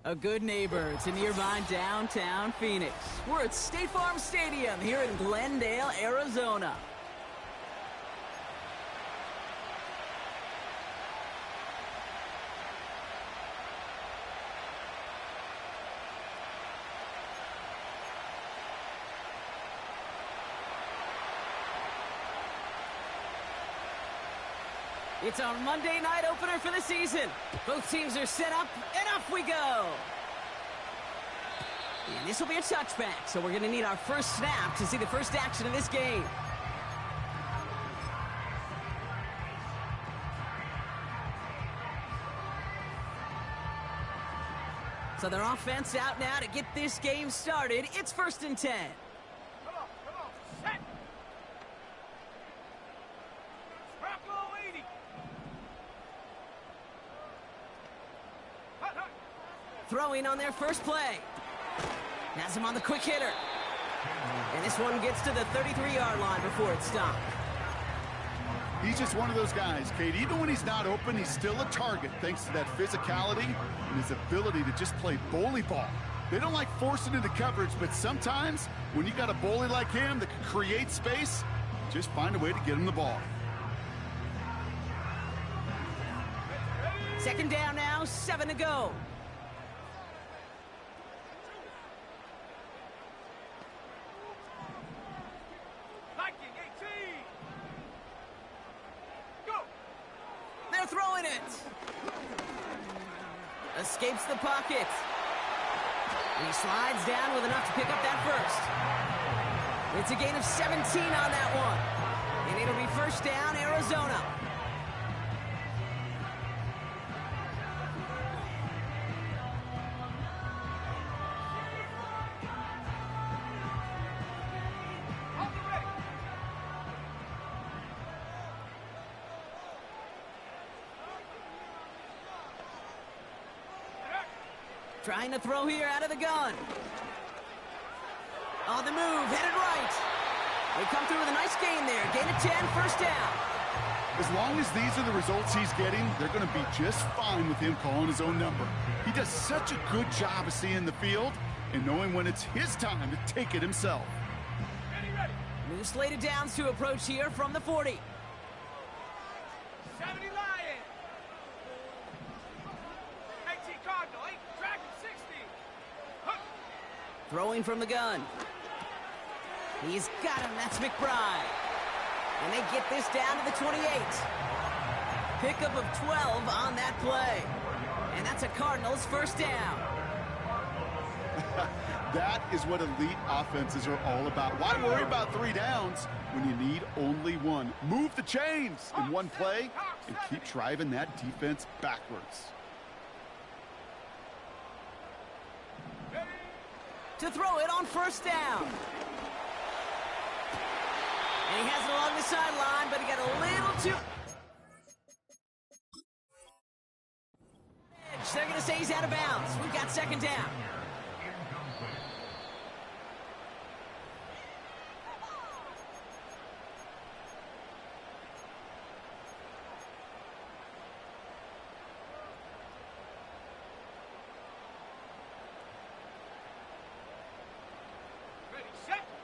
A good neighbor to nearby downtown Phoenix. We're at State Farm Stadium here in Glendale, Arizona. It's our Monday night opener for the season. Both teams are set up, and off we go. And this will be a touchback, so we're going to need our first snap to see the first action of this game. So their offense out now to get this game started. It's 1st and 10. Throwing on their first play. Has him on the quick hitter. And this one gets to the 33-yard line before it's stopped. He's just one of those guys, Kate. Even when he's not open, he's still a target thanks to that physicality and his ability to just play bully ball. They don't like forcing into coverage, but sometimes when you got a bully like him that can create space, just find a way to get him the ball. Second down now, 7 to go. They're throwing it. Escapes the pocket. And he slides down with enough to pick up that first. It's a gain of 17 on that one. And it'll be first down, Arizona. Trying to throw here out of the gun. On the move, headed right. They come through with a nice gain there. Gain of 10, first down. As long as these are the results he's getting, they're going to be just fine with him calling his own number. He does such a good job of seeing the field and knowing when it's his time to take it himself. Ready. New slated downs to approach here from the 40. 70 Lion. 18 Cardinal, 8 Dragon, 60. Huh. Throwing from the gun. He's got him. That's McBride. And they get this down to the 28. Pickup of 12 on that play. And that's a Cardinals first down. That is what elite offenses are all about. Why worry about 3 downs when you need only 1? Move the chains in one play and keep driving that defense backwards. To throw it on first down. And he has it along the sideline, but he got a little too... They're going to say he's out of bounds. We've got second down.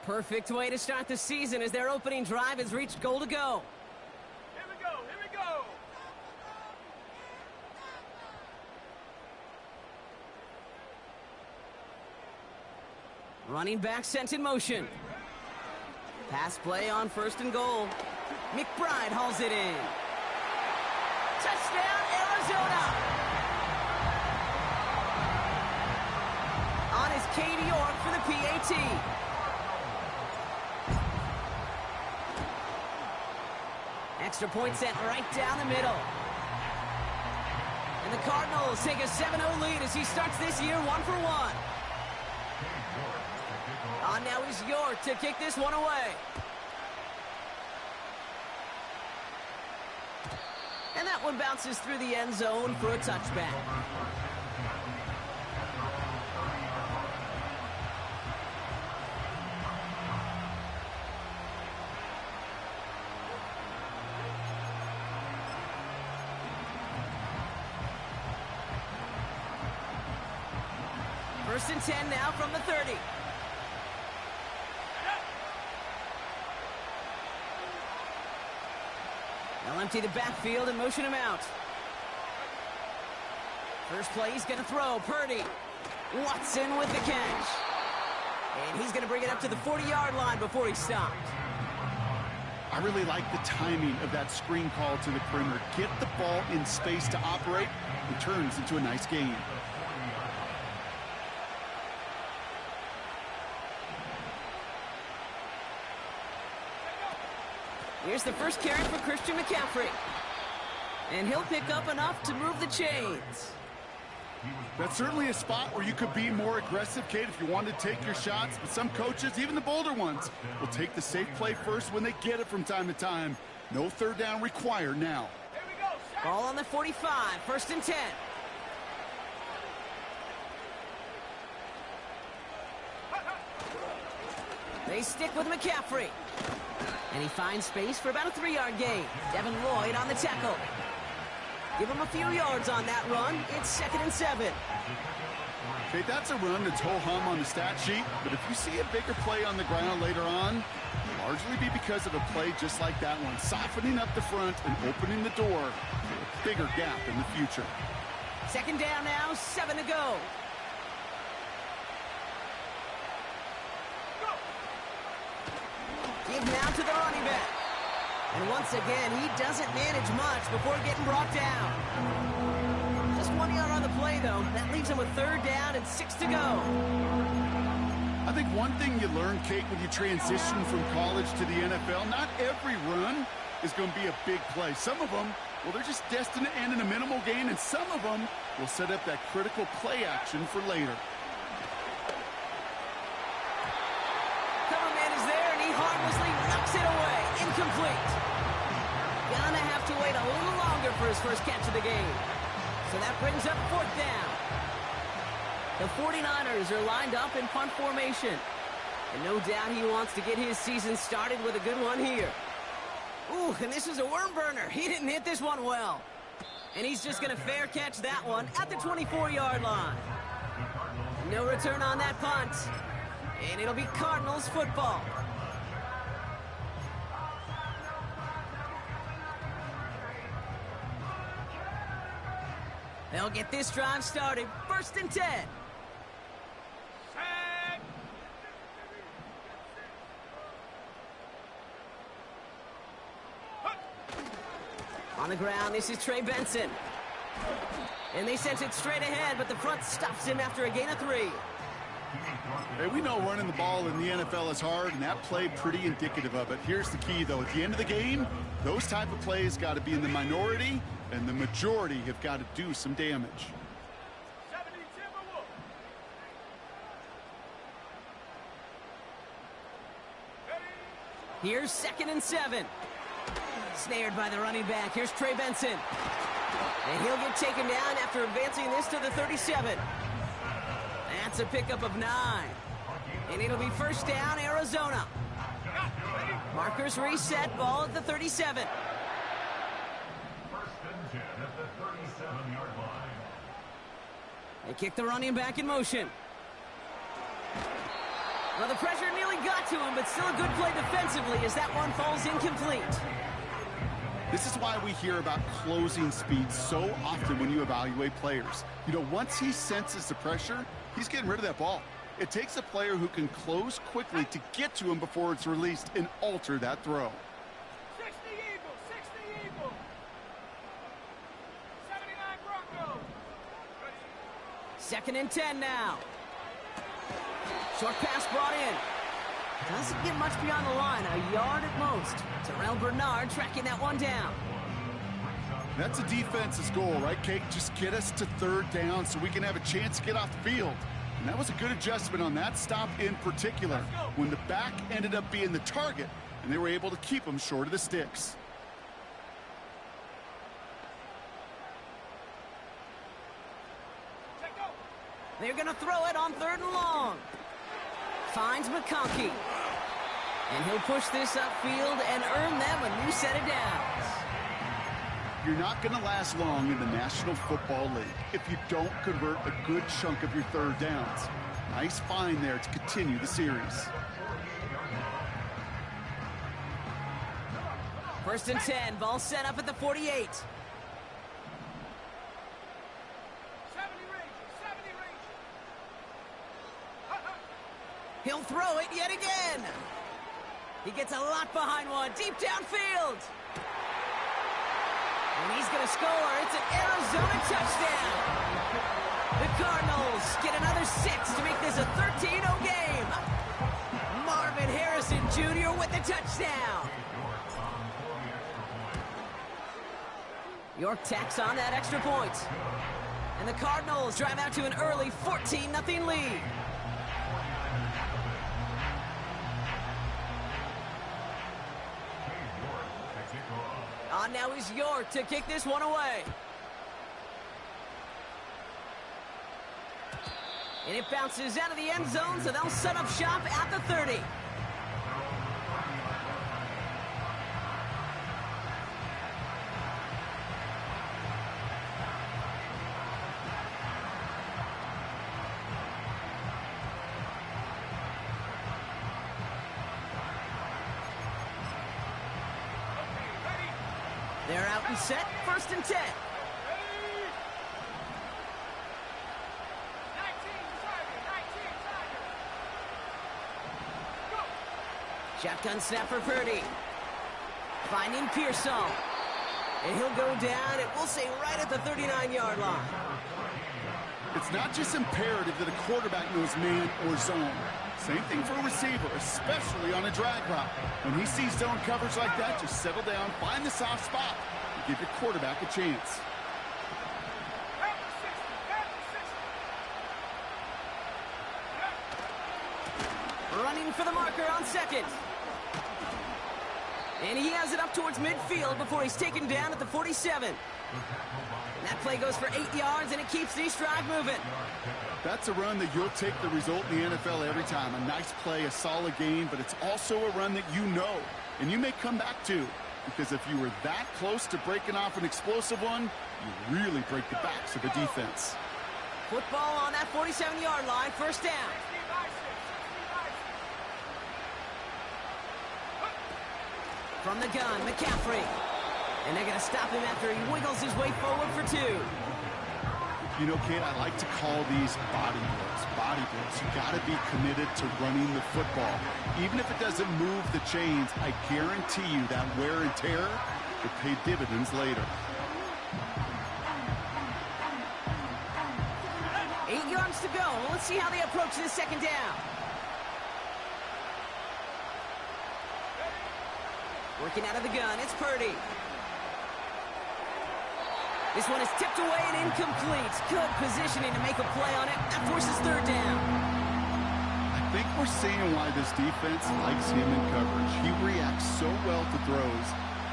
Perfect way to start the season as their opening drive has reached goal to go. Here we go, here we go. Running back sent in motion. Pass play on first and goal. McBride hauls it in. Touchdown, Arizona! On is Katie York for the PAT. Extra point sent right down the middle. And the Cardinals take a 7-0 lead as he starts this year 1-for-1. On now is York to kick this one away. And that one bounces through the end zone for a touchback. First and 10 now from the 30. They'll empty the backfield and motion him out. First play, he's going to throw. Purdy. Watson with the catch. And he's going to bring it up to the 40-yard line before he stopped. I really like the timing of that screen call to the perimeter. Get the ball in space to operate. It turns into a nice gain. Here's the first carry for Christian McCaffrey. And he'll pick up enough to move the chains. That's certainly a spot where you could be more aggressive, Kate, if you wanted to take your shots. But some coaches, even the bolder ones, will take the safe play first when they get it from time to time. No third down required now. Here we go. Ball on the 45, first and 10. They stick with McCaffrey. And he finds space for about a 3-yard gain. Devin Lloyd on the tackle. Give him a few yards on that run. It's 2nd and 7. Okay, that's a run that's ho-hum on the stat sheet, but if you see a bigger play on the ground later on, it'll largely be because of a play just like that one, softening up the front and opening the door for a bigger gap in the future. 2nd down now, 7 to go. Give now to the running back. And once again, he doesn't manage much before getting brought down. Just 1 yard on the play, though. That leaves him with 3rd down and 6 to go. I think one thing you learn, Kate, when you transition from college to the NFL, not every run is going to be a big play. Some of them, well, they're just destined to end in a minimal gain, and some of them will set up that critical play action for later. Cover man is there, and he harmlessly knocks it away. Incomplete. Gonna have to wait a little longer for his first catch of the game. So that brings up 4th down. The 49ers are lined up in punt formation. And no doubt he wants to get his season started with a good one here. Ooh, and this is a worm burner. He didn't hit this one well. And he's just going to fair catch that one at the 24-yard line. No return on that punt. And it'll be Cardinals football. They'll get this drive started. 1st and 10. Set. On the ground, this is Trey Benson. And they sent it straight ahead, but the front stops him after a gain of 3. Hey, we know running the ball in the NFL is hard, and that play pretty indicative of it. Here's the key, though. At the end of the game, those type of plays got to be in the minority, and the majority have got to do some damage. 70 Timberwolves. Here's 2nd and 7. Snared by the running back. Here's Trey Benson. And he'll get taken down after advancing this to the 37. That's a pickup of 9. And it'll be 1st down, Arizona. Markers reset, ball at the 37. They kick the running back in motion. Well, the pressure nearly got to him, but still a good play defensively as that one falls incomplete. This is why we hear about closing speed so often when you evaluate players. You know, once he senses the pressure, he's getting rid of that ball. It takes a player who can close quickly to get to him before it's released and alter that throw. 60 Eagles, 60 Eagles. 79 Broncos. 2nd and 10 now. Short pass brought in. Doesn't get much beyond the line, a yard at most. Terrell Bernard tracking that one down. That's a defense's goal, right, Kate? Just get us to 3rd down so we can have a chance to get off the field. And that was a good adjustment on that stop in particular, when the back ended up being the target, and they were able to keep him short of the sticks. They're going to throw it on 3rd and long. Finds McConkey. And he'll push this upfield and earn them a new set of downs. You're not going to last long in the National Football League if you don't convert a good chunk of your 3rd downs. Nice find there to continue the series. First and 10, ball set up at the 48. 70 range, 70 range. He'll throw it yet again. He gets a lot behind one, deep downfield. And he's going to score. It's an Arizona touchdown. The Cardinals get another 6 to make this a 13-0 game. Marvin Harrison Jr. with the touchdown. York tacks on that extra point. And the Cardinals drive out to an early 14-0 lead. On now is York to kick this one away. And it bounces out of the end zone, so they'll set up shop at the 30. They're out and set, first and 10. Shotgun snap for Purdy. Finding Pearsall. And he'll go down, and we'll say right at the 39-yard line. It's not just imperative that a quarterback knows man or zone. Same thing for a receiver, especially on a drag route. When he sees zone coverage like that, just settle down, find the soft spot, and give your quarterback a chance. Running for the marker on second. And he has it up towards midfield before he's taken down at the 47. And that play goes for 8 yards, and it keeps these drive moving. That's a run that you'll take the result in the NFL every time. A nice play, a solid game, but it's also a run that you know, and you may come back to. Because if you were that close to breaking off an explosive one, you really break the backs of the defense. Football on that 47-yard line, first down. From the gun, McCaffrey. And they're going to stop him after he wiggles his way forward for 2. You know, Kate, I like to call these body blows. Body blows. You got to be committed to running the football. Even if it doesn't move the chains, I guarantee you that wear and tear will pay dividends later. 8 yards to go. Well, let's see how they approach this second down. Working out of the gun, it's Purdy. This one is tipped away and incomplete. Good positioning to make a play on it. That forces third down. I think we're seeing why this defense likes him in coverage. He reacts so well to throws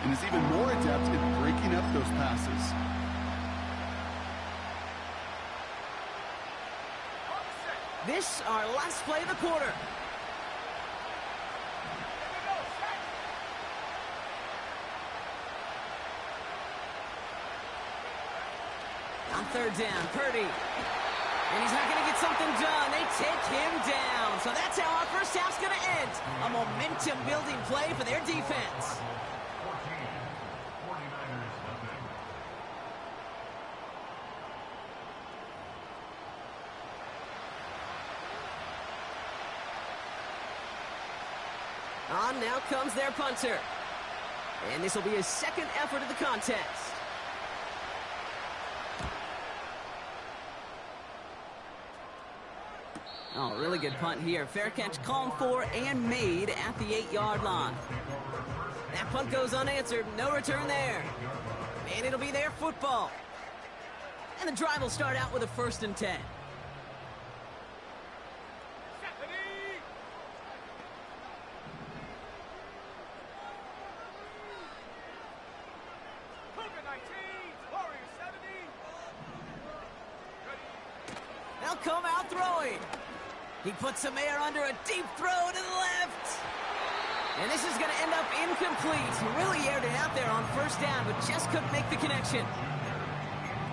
and is even more adept at breaking up those passes. This, our last play of the quarter. On third down, Purdy. And he's not going to get something done. They take him down. So that's how our first half's going to end. A momentum-building play for their defense. On now comes their punter. And this will be his second effort of the contest. Oh, really good punt here. Fair catch called for and made at the 8-yard line. That punt goes unanswered. No return there. And it'll be their football. And the drive will start out with a first and 10. They'll come out throwing. He puts some air under a deep throw to the left. And this is going to end up incomplete. He really aired it out there on first down, but just couldn't make the connection.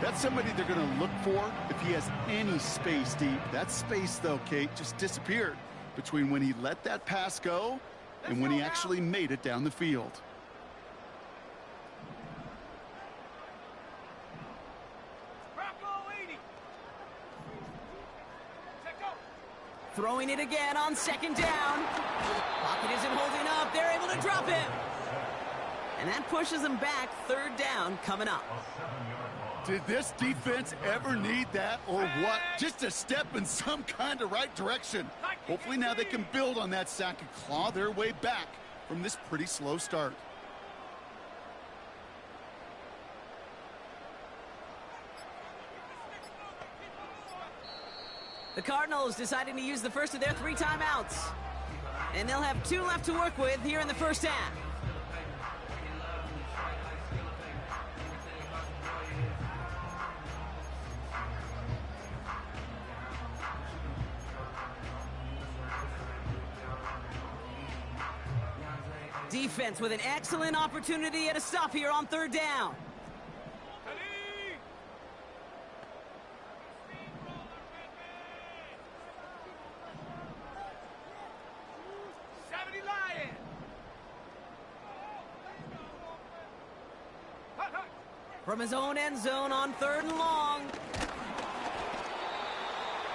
That's somebody they're going to look for if he has any space deep. That space, though, Kate, just disappeared between when he let that pass go and when he actually made it down the field. Throwing it again on second down. Pocket isn't holding up. They're able to drop him. And that pushes them back. Third down coming up. Did this defense ever need that or what? Just a step in some kind of right direction. Hopefully now they can build on that sack and claw their way back from this pretty slow start. The Cardinals deciding to use the first of their 3 timeouts. And they'll have 2 left to work with here in the first half. Defense with an excellent opportunity at a stop here on third down. From his own end zone on third and long.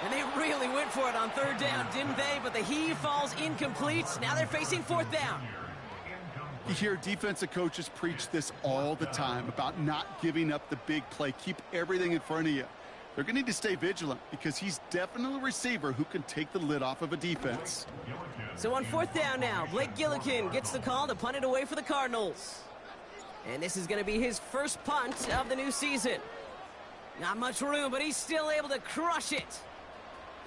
And they really went for it on third down, didn't they? But the heave falls incomplete. Now they're facing fourth down. You hear defensive coaches preach this all the time about not giving up the big play. Keep everything in front of you. They're going to need to stay vigilant because he's definitely a receiver who can take the lid off of a defense. So on fourth down now, Blake Gillikin gets the call to punt it away for the Cardinals. And this is going to be his first punt of the new season. Not much room, but he's still able to crush it.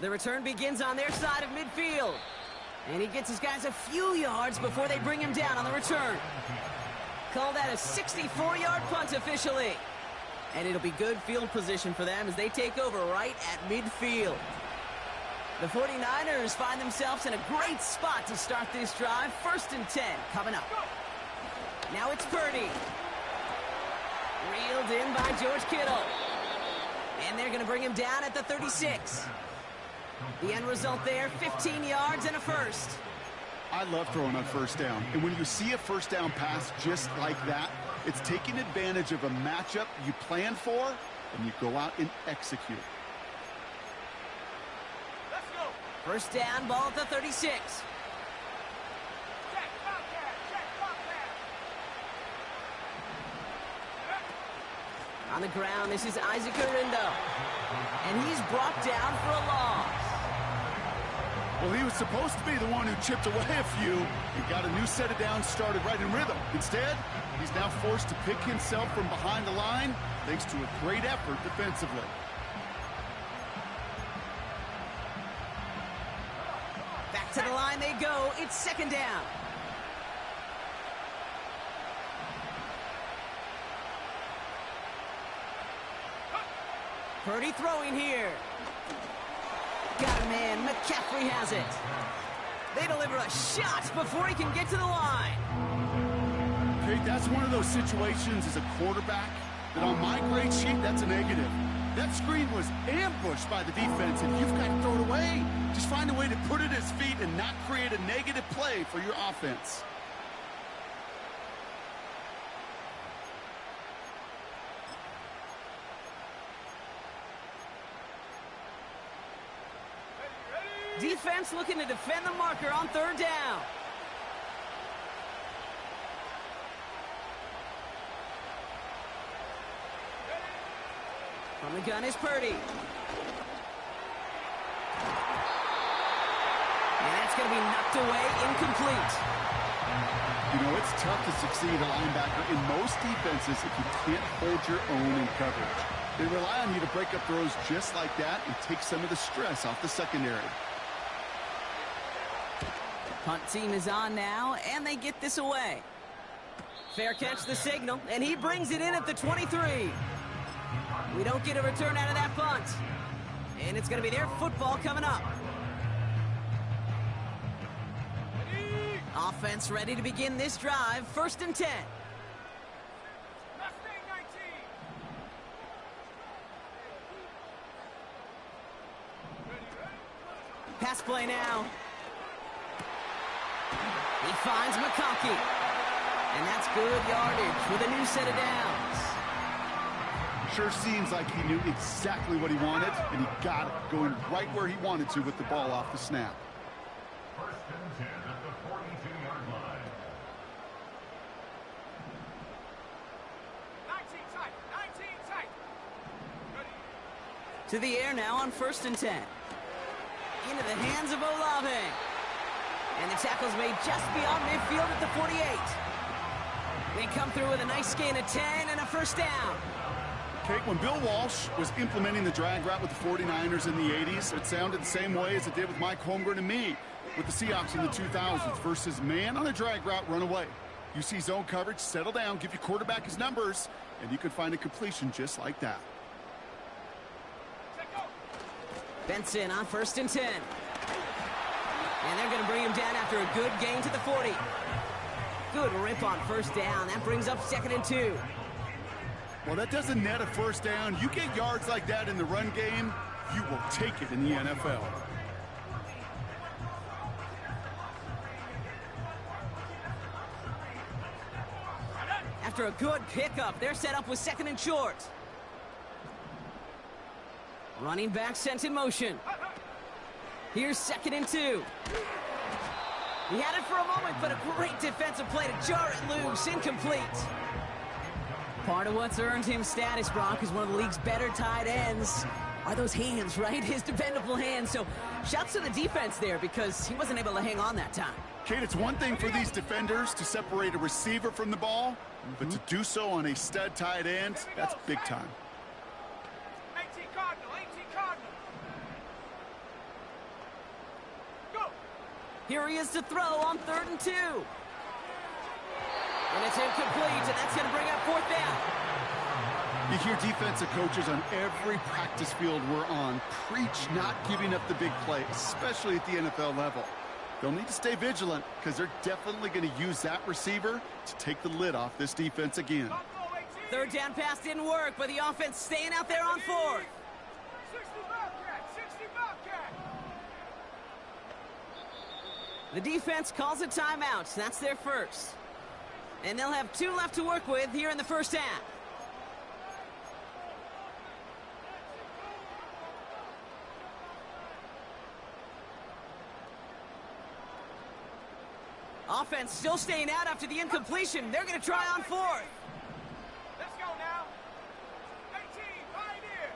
The return begins on their side of midfield. And he gets his guys a few yards before they bring him down on the return. Call that a 64-yard punt officially. And it'll be good field position for them as they take over right at midfield. The 49ers find themselves in a great spot to start this drive. 1st and 10 coming up. Now it's Purdy. Reeled in by George Kittle. And they're going to bring him down at the 36. The end result there, 15 yards and a first. I love throwing on first down. And when you see a first down pass just like that, it's taking advantage of a matchup you plan for, and you go out and execute. Let's go. First down, ball at the 36. Check, Bobcat. Check, Bobcat. On the ground, this is Isaac Arindo. And he's brought down for a loss. Well, he was supposed to be the one who chipped away a few and got a new set of downs started right in rhythm. Instead, he's now forced to pick himself from behind the line thanks to a great effort defensively. Back to the line they go. It's second down. Purdy throwing here. Got a man. McCaffrey has it. They deliver a shot before he can get to the line. Okay, that's one of those situations as a quarterback that on my grade sheet, that's a negative. That screen was ambushed by the defense, and you've got to throw it away. Just find a way to put it at his feet and not create a negative play for your offense. Defense looking to defend the marker on third down. From the gun is Purdy. And that's going to be knocked away, incomplete. You know, it's tough to succeed a linebacker in most defenses if you can't hold your own in coverage. They rely on you to break up throws just like that and take some of the stress off the secondary. Punt team is on now, and they get this away. Fair catch the signal, and he brings it in at the 23. We don't get a return out of that punt. And it's going to be their football coming up. Offense ready to begin this drive. 1st and 10. play now. He finds McConkey. And that's good yardage with a new set of downs. Sure seems like he knew exactly what he wanted, and he got it, going right where he wanted to with the ball off the snap. First and 10 at the 42-yard line. 19 tight. 19 tight. To the air now on 1st and 10. Into the hands of Olave. And the tackle's made just beyond midfield at the 48. They come through with a nice gain of 10 and a first down. Kate, when Bill Walsh was implementing the drag route with the 49ers in the 80s, it sounded the same way as it did with Mike Holmgren and me with the Seahawks in the 2000s versus man on a drag route, run away. You see zone coverage, settle down, give your quarterback his numbers, and you could find a completion just like that. Benson on 1st and 10. And they're going to bring him down after a good gain to the 40. Good rip on first down. That brings up 2nd and 2. Well, that doesn't net a first down. You get yards like that in the run game, you will take it in the NFL. After a good pickup, they're set up with 2nd and short. Running back sent in motion. Here's 2nd and 2. He had it for a moment, but a great defensive play to jar it loose. Incomplete. Part of what's earned him status, Brock, is one of the league's better tight ends. Are those hands, right? His dependable hands. So shouts to the defense there because he wasn't able to hang on that time. Kate, it's one thing for these defenders to separate a receiver from the ball, but to do so on a stud tight end, that's big time. 18 Cardinal. 18 Cardinal. Go. Here he is to throw on 3rd and 2. And it's incomplete, and that's going to bring up 4th down. You hear defensive coaches on every practice field we're on preach not giving up the big play, especially at the NFL level. They'll need to stay vigilant because they're definitely going to use that receiver to take the lid off this defense again. 3rd down pass didn't work, but the offense staying out there on 4th. 60 Bobcat. 60 Bobcat. The defense calls a timeout. That's their first. And they'll have 2 left to work with here in the first half. Offense still staying out after the incompletion. They're going to try on 4th. Let's go now. 18 Pioneer.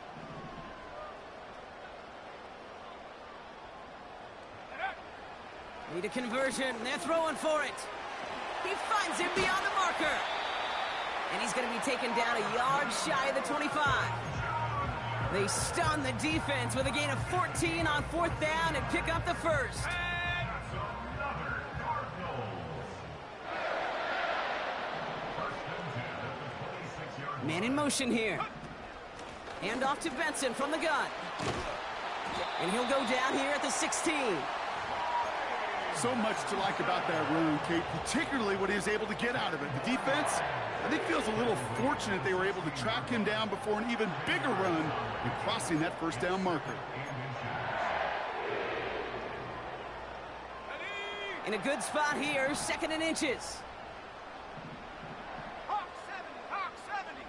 Need a conversion. They're throwing for it. He finds him beyond the marker. And he's going to be taken down a yard shy of the 25. They stun the defense with a gain of 14 on 4th down and pick up the first. Man in motion here. Hand off to Benson from the gun. And he'll go down here at the 16. So much to like about that run, Kate, particularly what he was able to get out of it. The defense, I think, feels a little fortunate they were able to track him down before an even bigger run and crossing that first down marker. In a good spot here, 2nd and inches. Hawk 70. Hawk 70.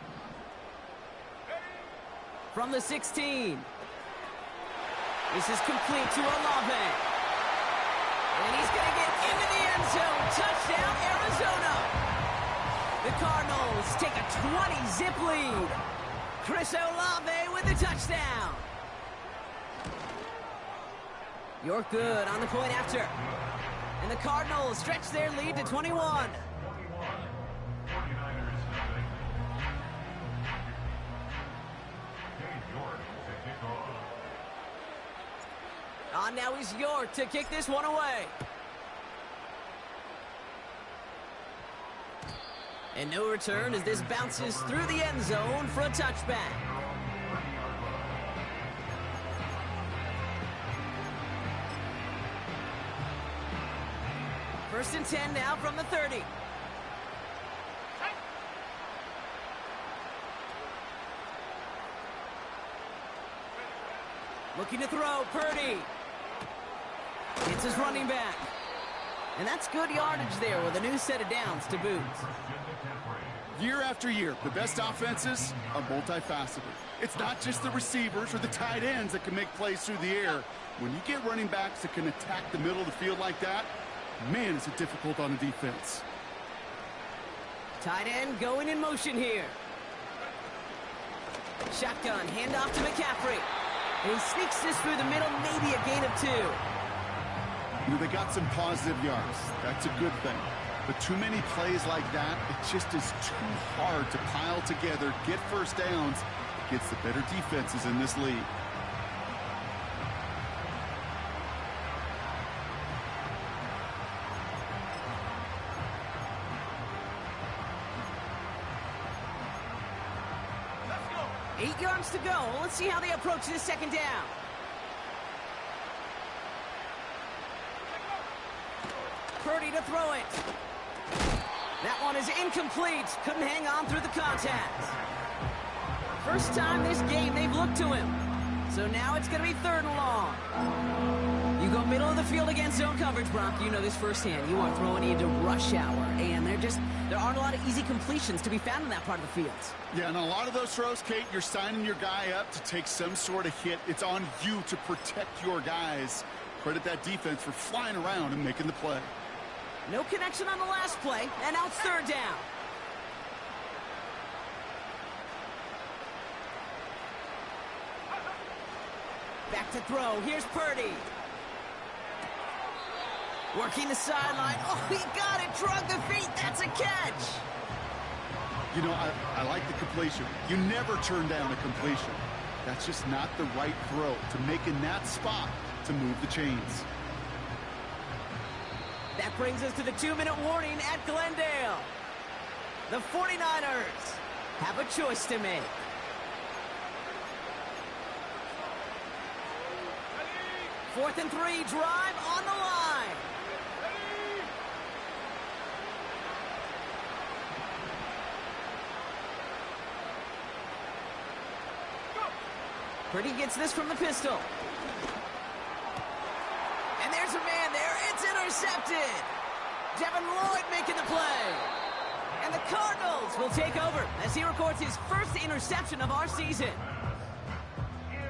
From the 16. This is complete to Olave. And he's going to get into the end zone. Touchdown, Arizona. The Cardinals take a 20-zip lead. Chris Olave with the touchdown. You're good on the point after. And the Cardinals stretch their lead to 21. Now is York to kick this one away. And no return as this bounces through the end zone for a touchback. First and 10 now from the 30. Looking to throw, Purdy. It's his running back. And that's good yardage there with a new set of downs to boot. Year after year, the best offenses are multifaceted. It's not just the receivers or the tight ends that can make plays through the air. When you get running backs that can attack the middle of the field like that, man, is it difficult on a defense. Tight end going in motion here. Shotgun, handoff to McCaffrey. And he sneaks this through the middle, maybe a gain of 2. You know, they got some positive yards. That's a good thing. But too many plays like that, it just is too hard to pile together, get first downs against the better defenses in this league. Let's go. 8 yards to go. Let's see how they approach this second down. Purdy to throw it. That one is incomplete. Couldn't hang on through the contact. First time this game they've looked to him. So now it's going to be 3rd and long. You go middle of the field against zone coverage, Brock. You know this firsthand. You are throwing into rush hour. And there aren't a lot of easy completions to be found in that part of the field. Yeah, and a lot of those throws, Kate, you're signing your guy up to take some sort of hit. It's on you to protect your guys. Credit that defense for flying around and making the play. No connection on the last play, and now it's 3rd down. Back to throw. Here's Purdy. Working the sideline. Oh, he got it. Drug the feet. That's a catch. You know, I like the completion. You never turn down a completion. That's just not the right throw to make in that spot to move the chains. That brings us to the 2-minute warning at Glendale. The 49ers have a choice to make. Ready? 4th and 3, drive on the line. Ready? Go. Purdy gets this from the pistol. And there's a man there. It's intercepted. Devin Lloyd making the play. And the Cardinals will take over as he records his first interception of our season.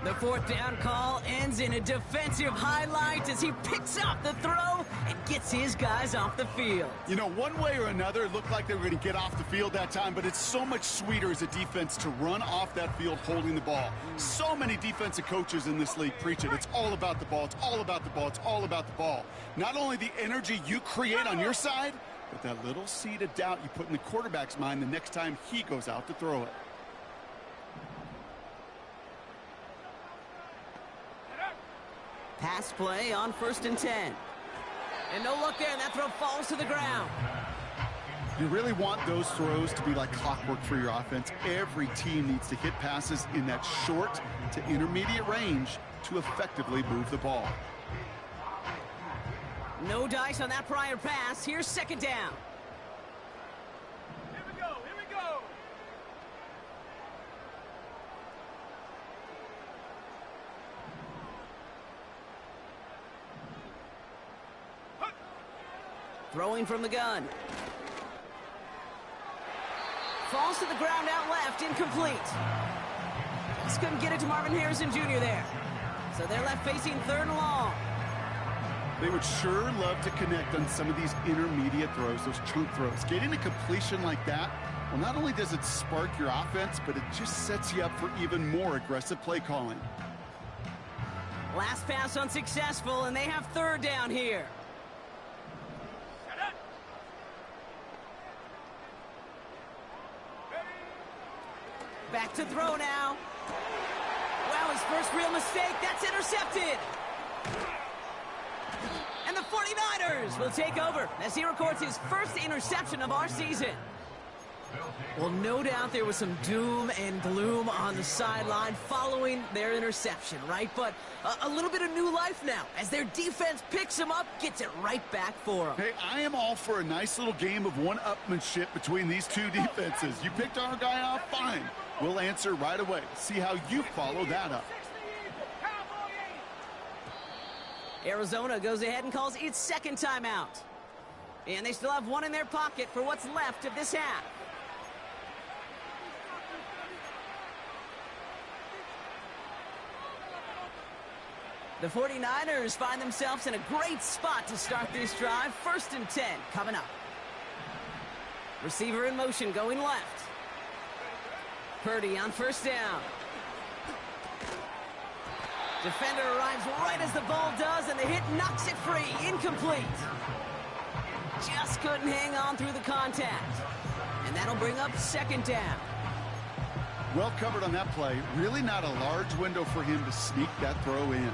The 4th down call ends in a defensive highlight as he picks up the throw and gets his guys off the field. You know, one way or another, it looked like they were going to get off the field that time, but it's so much sweeter as a defense to run off that field holding the ball. So many defensive coaches in this league preach it. It's all about the ball. It's all about the ball. It's all about the ball. Not only the energy you create on your side, but that little seed of doubt you put in the quarterback's mind the next time he goes out to throw it. Pass play on 1st and 10. And no look there, and that throw falls to the ground. You really want those throws to be like clockwork for your offense. Every team needs to hit passes in that short to intermediate range to effectively move the ball. No dice on that prior pass. Here's 2nd down. Here we go. Here we go. Throwing from the gun. Falls to the ground out left, incomplete. Just couldn't get it to Marvin Harrison Jr. there. So they're left facing 3rd and long. They would sure love to connect on some of these intermediate throws, those chunk throws. Getting a completion like that, well, not only does it spark your offense, but it just sets you up for even more aggressive play calling. Last pass unsuccessful, and they have 3rd down here. Set up. Ready? Back to throw now. Wow, his first real mistake. That's intercepted. And the 49ers will take over as he records his first interception of our season. Well, no doubt there was some doom and gloom on the sideline following their interception, right? But a little bit of new life now as their defense picks him up, gets it right back for them. Hey, I am all for a nice little game of one-upmanship between these two defenses. You picked our guy off, fine. We'll answer right away. See how you follow that up. 60, Cowboy 8. Arizona goes ahead and calls its second timeout. And they still have one in their pocket for what's left of this half. The 49ers find themselves in a great spot to start this drive. 1st and 10 coming up. Receiver in motion going left. Purdy on 1st down. Defender arrives right as the ball does, and the hit knocks it free. Incomplete. Just couldn't hang on through the contact. And that'll bring up 2nd down. Well covered on that play. Really not a large window for him to sneak that throw in.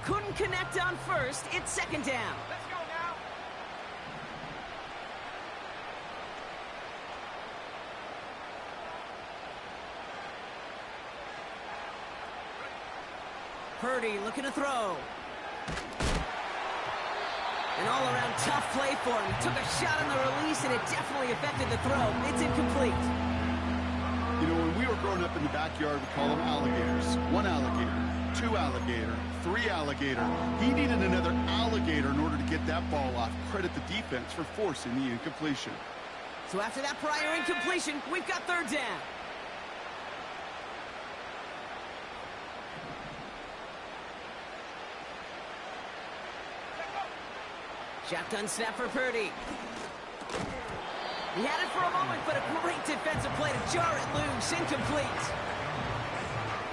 Couldn't connect on 1st. It's 2nd down. Let's go now. Purdy looking to throw. An all-around tough play for him. He took a shot on the release, and it definitely affected the throw. It's incomplete. You know, when we were growing up in the backyard, we call them alligators. 1 alligator, 2 alligator, 3 alligator. He needed another alligator in order to get that ball off. Credit the defense for forcing the incompletion. So after that prior incompletion, we've got 3rd down. Shotgun snap for Purdy. He had it for a moment, but a great defensive play to jar it loose. Incomplete.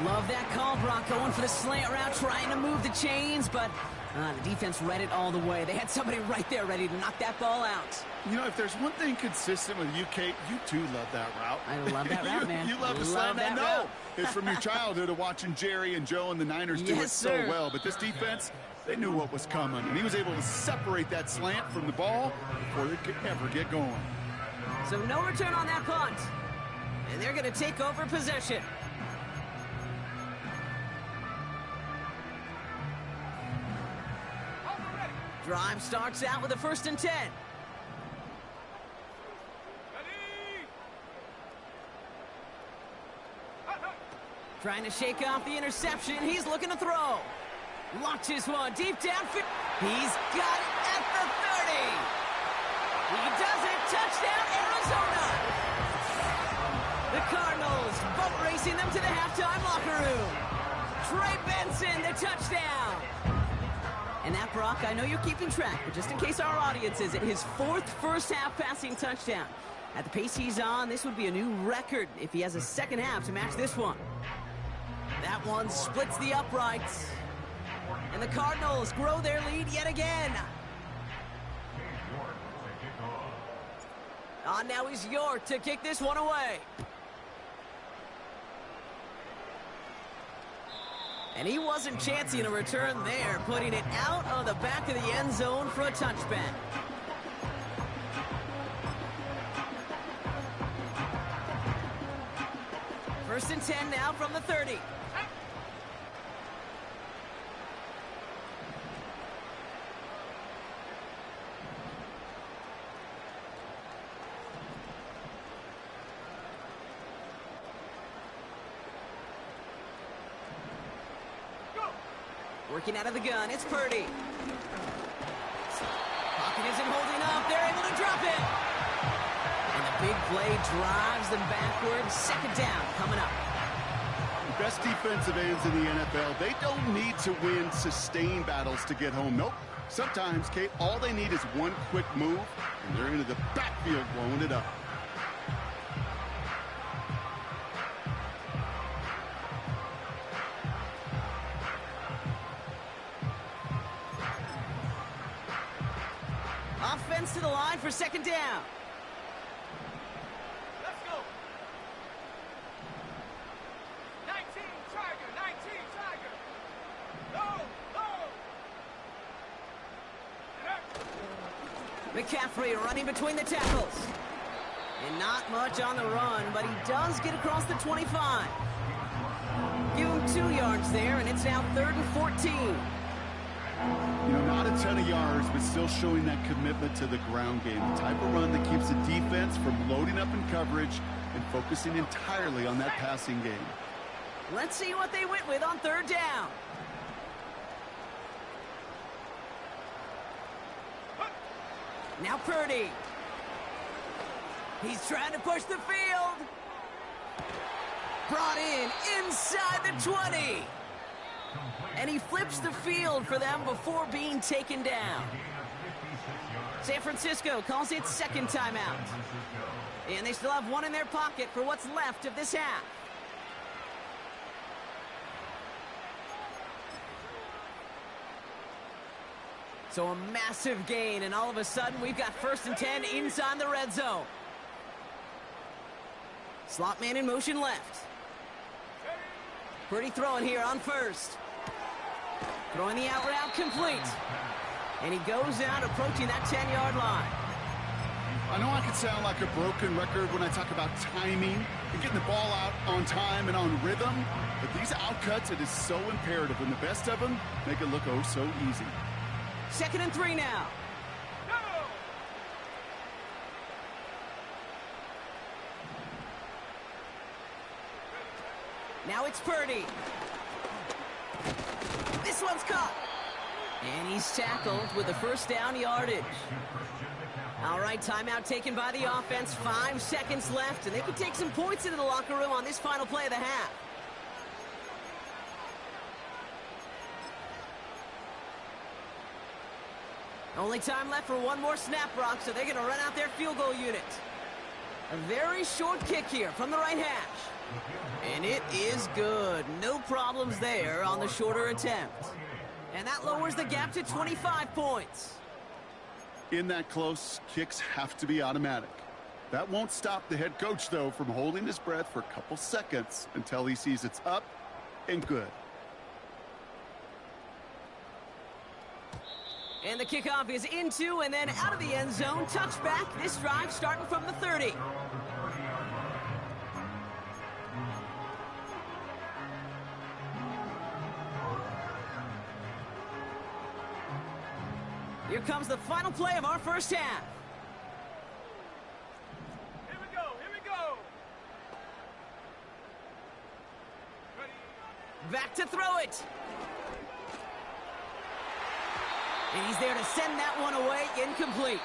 Love that call, Brock, going for the slant route, trying to move the chains, but the defense read it all the way. They had somebody right there ready to knock that ball out. You know, if there's one thing consistent with you, Kate, you too love that route. I love that route, man. You love to slam that. No, it's from your childhood of watching Jerry and Joe and the Niners do it so well. But this defense, they knew what was coming, and he was able to separate that slant from the ball before it could ever get going. So no return on that punt, and they're going to take over possession. Drive starts out with a 1st and 10. Trying to shake off the interception. He's looking to throw. Launches one deep down. He's got it at the 30. He does it. Touchdown, Arizona. The Cardinals boat racing them to the halftime locker room. Trey Benson, the touchdown. And that, Brock, I know you're keeping track, but just in case our audience isn't, his 4th first-half passing touchdown. At the pace he's on, this would be a new record if he has a second half to match this one. That one splits the uprights. And the Cardinals grow their lead yet again. Now he's York to kick this one away. And he wasn't chancing a return there, putting it out of the back of the end zone for a touchback. First and 10 now from the 30. Working out of the gun, it's Purdy. Pocket isn't holding up. They're able to drop it. And the big play drives them backwards. 2nd down coming up. The best defensive ends in the NFL, they don't need to win sustained battles to get home. Nope. Sometimes, Kate, all they need is one quick move, and they're into the backfield blowing it up. Offense to the line for 2nd down. Let's go. 19 Tiger, 19 Tiger. Go, go. McCaffrey running between the tackles. And not much on the run, but he does get across the 25. Give him 2 yards there, and it's now 3rd and 14. You know, not a ton of yards, but still showing that commitment to the ground game. The type of run that keeps the defense from loading up in coverage and focusing entirely on that passing game. Let's see what they went with on 3rd down. Now Purdy. He's trying to push the field. Brought in inside the 20. And he flips the field for them before being taken down. San Francisco calls it second timeout. And they still have one in their pocket for what's left of this half. So a massive gain, and all of a sudden we've got 1st and 10 inside the red zone. Slot man in motion left. Pretty throwing here on first. Throwing the out route complete. And he goes out approaching that 10-yard line. I know I can sound like a broken record when I talk about timing and getting the ball out on time and on rhythm, but these outcuts, it is so imperative, and the best of them make it look oh so easy. 2nd and 3 now. Now it's Purdy. This one's caught. And he's tackled with the 1st down yardage. All right, timeout taken by the offense. 5 seconds left, and they can take some points into the locker room on this final play of the half. Only time left for one more snap, Brock, so they're going to run out their field goal unit. A very short kick here from the right hash. And it is good. No problems there on the shorter attempt. And that lowers the gap to 25 points. In that close, kicks have to be automatic. That won't stop the head coach, though, from holding his breath for a couple seconds until he sees it's up and good. And the kickoff is into and then out of the end zone. Touchback. This drive starting from the 30. Here comes the final play of our first half. Here we go, here we go. Ready? Back to throw it. And he's there to send that one away, incomplete.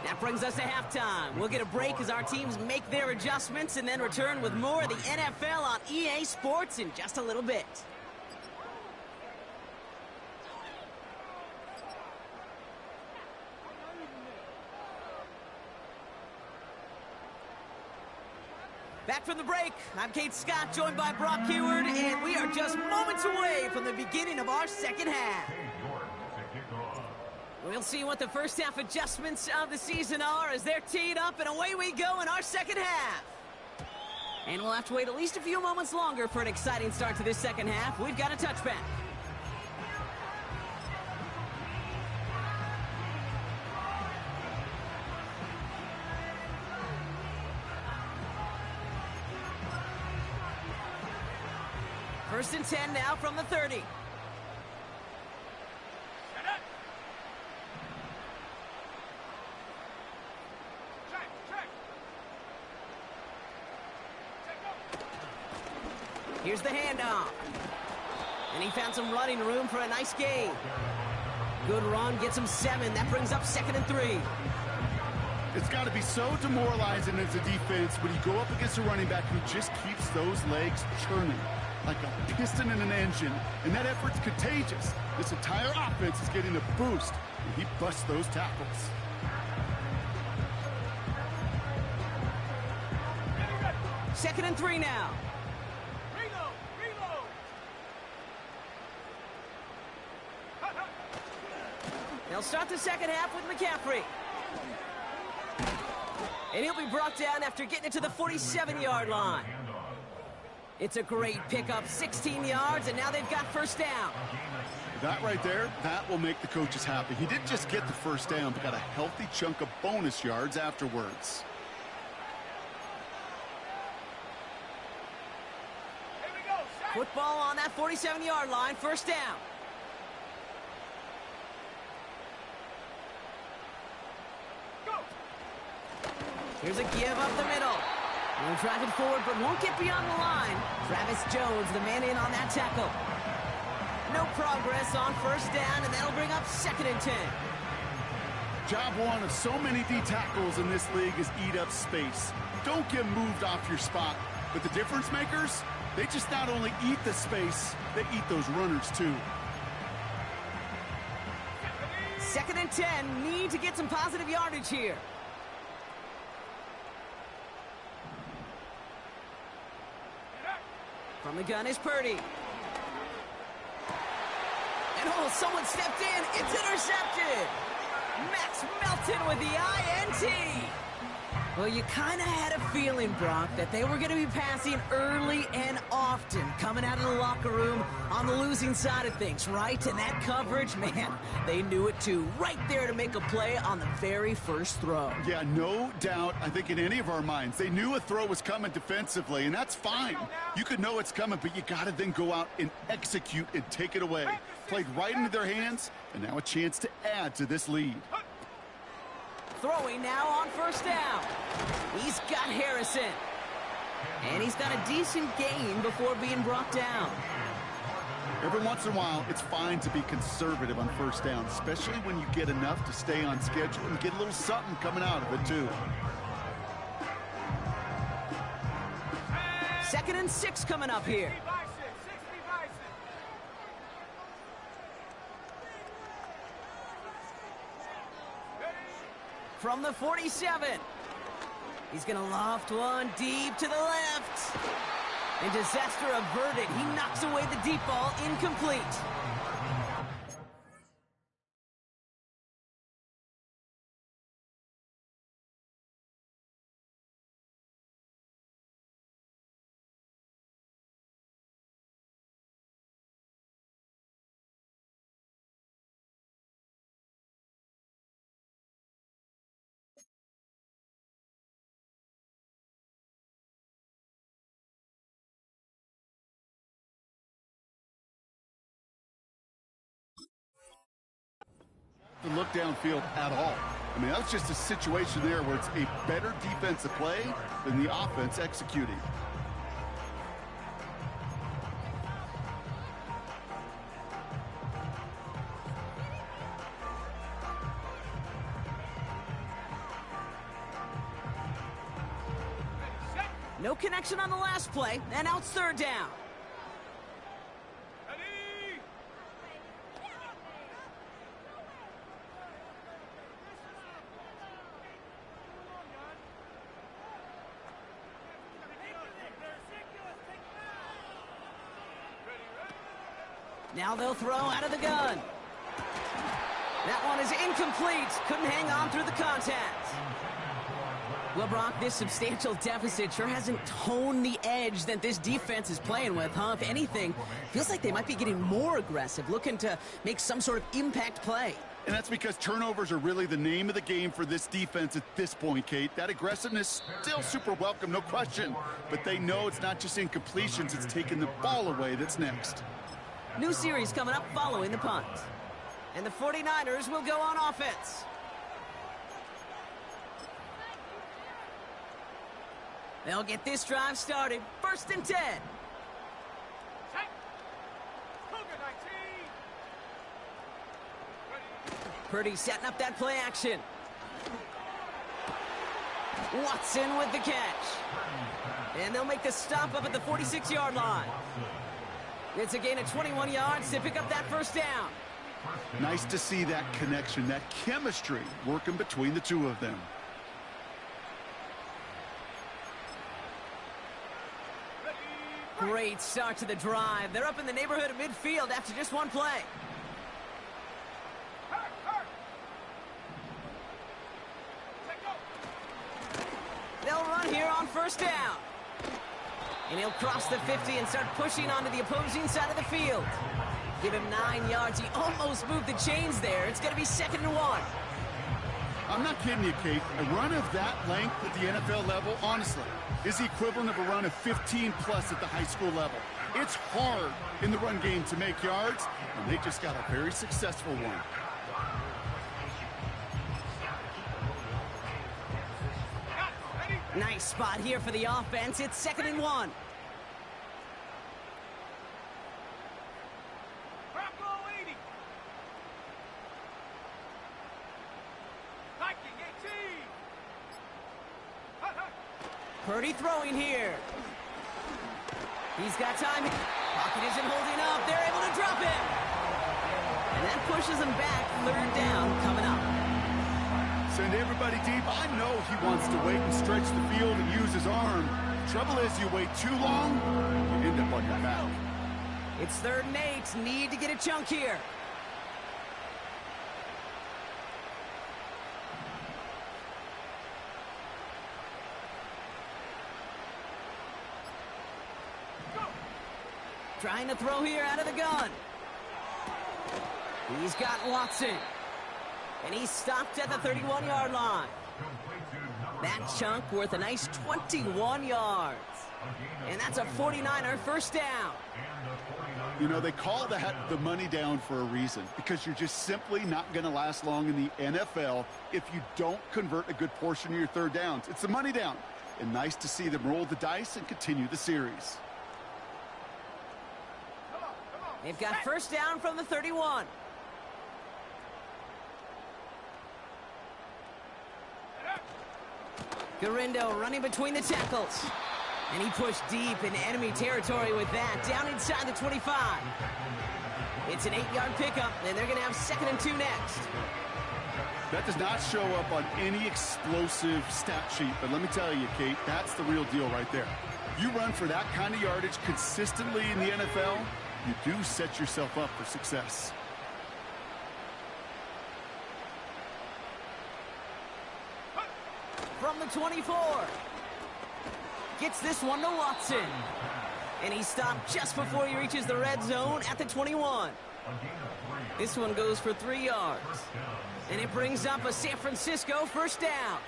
That brings us to halftime. We'll get a break as our teams make their adjustments and then return with more of the NFL on EA Sports in just a little bit. Back from the break, I'm Kate Scott, joined by Brock Hayward, and we are just moments away from the beginning of our second half. We'll see what the first half adjustments of the season are as they're teed up, and away we go in our second half. And we'll have to wait at least a few moments longer for an exciting start to this second half. We've got a touchback. First and 10 now from the 30. Here's the handoff. And he found some running room for a nice gain. Good run, gets him 7. That brings up 2nd and 3. It's got to be so demoralizing as a defense when you go up against a running back who just keeps those legs churning like a piston in an engine, and that effort's contagious. This entire offense is getting a boost, and he busts those tackles. Second and 3 now. They'll start the second half with McCaffrey. And he'll be brought down after getting it to the 47-yard line. It's a great pickup, 16 yards, and now they've got first down. That right there, that will make the coaches happy. He didn't just get the first down, but got a healthy chunk of bonus yards afterwards. Here we go, Shaq. Football on that 47-yard line, first down. Go. Here's a give up the middle. No driving forward, but won't get beyond the line. Travis Jones, the man in on that tackle. No progress on first down, and that'll bring up 2nd and 10. Job one of so many D tackles in this league is eat up space. Don't get moved off your spot. But the difference makers, they just not only eat the space, they eat those runners too. 2nd and 10, need to get some positive yardage here. From the gun is Purdy. And oh, someone stepped in. It's intercepted. Max Melton with the INT. Well, you kind of had a feeling, Brock, that they were going to be passing early and often, coming out of the locker room on the losing side of things, right? And that coverage, man, they knew it too. Right there to make a play on the very first throw. Yeah, no doubt. I think in any of our minds, they knew a throw was coming defensively, and that's fine. You could know it's coming, but you got to then go out and execute and take it away. Played right into their hands, and now a chance to add to this lead. Throwing now on 1st down. He's got Harrison. And he's got a decent gain before being brought down. Every once in a while, it's fine to be conservative on 1st down, especially when you get enough to stay on schedule and get a little something coming out of it, too. 2nd and 6 coming up here. From the 47. He's going to loft one deep to the left. And disaster averted. He knocks away the deep ball, incomplete. To look downfield at all. I mean, that was just a situation there where it's a better defensive play than the offense executing. No connection on the last play, and now it's 3rd down. Now they'll throw out of the gun. That one is incomplete. Couldn't hang on through the contact. Well, Brock, this substantial deficit sure hasn't toned the edge that this defense is playing with, huh? If anything, feels like they might be getting more aggressive, looking to make some sort of impact play. And that's because turnovers are really the name of the game for this defense at this point, Kate. That aggressiveness, still super welcome, no question. But they know it's not just incompletions, it's taking the ball away that's next. New series coming up following the punt. And the 49ers will go on offense. They'll get this drive started. 1st and 10. Purdy setting up that play action. Watson with the catch. And they'll make the stop up at the 46-yard line. It's a gain of 21 yards to pick up that 1st down. Nice to see that connection, that chemistry working between the two of them. Great start to the drive. They're up in the neighborhood of midfield after just one play. They'll run here on 1st down. And he'll cross the 50 and start pushing onto the opposing side of the field. Give him 9 yards. He almost moved the chains there. It's going to be 2nd and 1. I'm not kidding you, Kate. A run of that length at the NFL level, honestly, is the equivalent of a run of 15-plus at the high school level. It's hard in the run game to make yards, and they just got a very successful one. Nice spot here for the offense. It's 2nd and 1. Purdy throwing here. He's got time. Pocket isn't holding up. They're able to drop him. And that pushes him back. Third down coming up. Send everybody deep. I know he wants to wait and stretch the field and use his arm. Trouble is, you wait too long, you end up on your back. It's 3rd and 8. Need to get a chunk here. Trying to throw here out of the gun. He's got Watson. And he's stopped at the 31-yard line. That chunk worth a nice 21 yards. And that's a 49er first down. You know, they call that the money down for a reason, because you're just simply not going to last long in the NFL if you don't convert a good portion of your third downs. It's the money down. And nice to see them roll the dice and continue the series. They've got first down from the 31. Garindo running between the tackles. And he pushed deep in enemy territory with that. Down inside the 25. It's an 8-yard pickup, and they're going to have 2nd and 2 next. That does not show up on any explosive stat sheet. But let me tell you, Kate, that's the real deal right there. You run for that kind of yardage consistently in the NFL, you do set yourself up for success. From the 24. Gets this one to Watson. And he stopped just before he reaches the red zone at the 21. This one goes for 3 yards. And it brings up a San Francisco first down.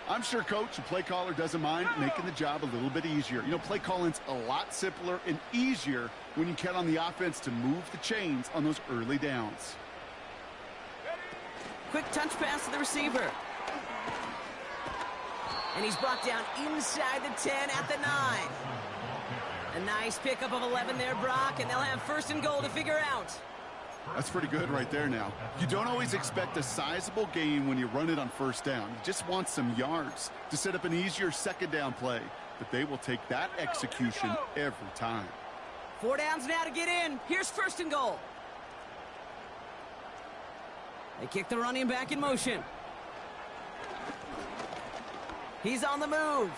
I'm sure Coach, the play caller, doesn't mind making the job a little bit easier. You know, play calling's a lot simpler and easier when you count on the offense to move the chains on those early downs. Quick touch pass to the receiver. And he's brought down inside the 10 at the 9. A nice pickup of 11 there, Brock, and they'll have 1st and goal to figure out. That's pretty good right there now. You don't always expect a sizable gain when you run it on first down. You just want some yards to set up an easier 2nd down play. But they will take that execution every time. 4 downs now to get in. Here's 1st and goal. They kick the running back in motion. He's on the move.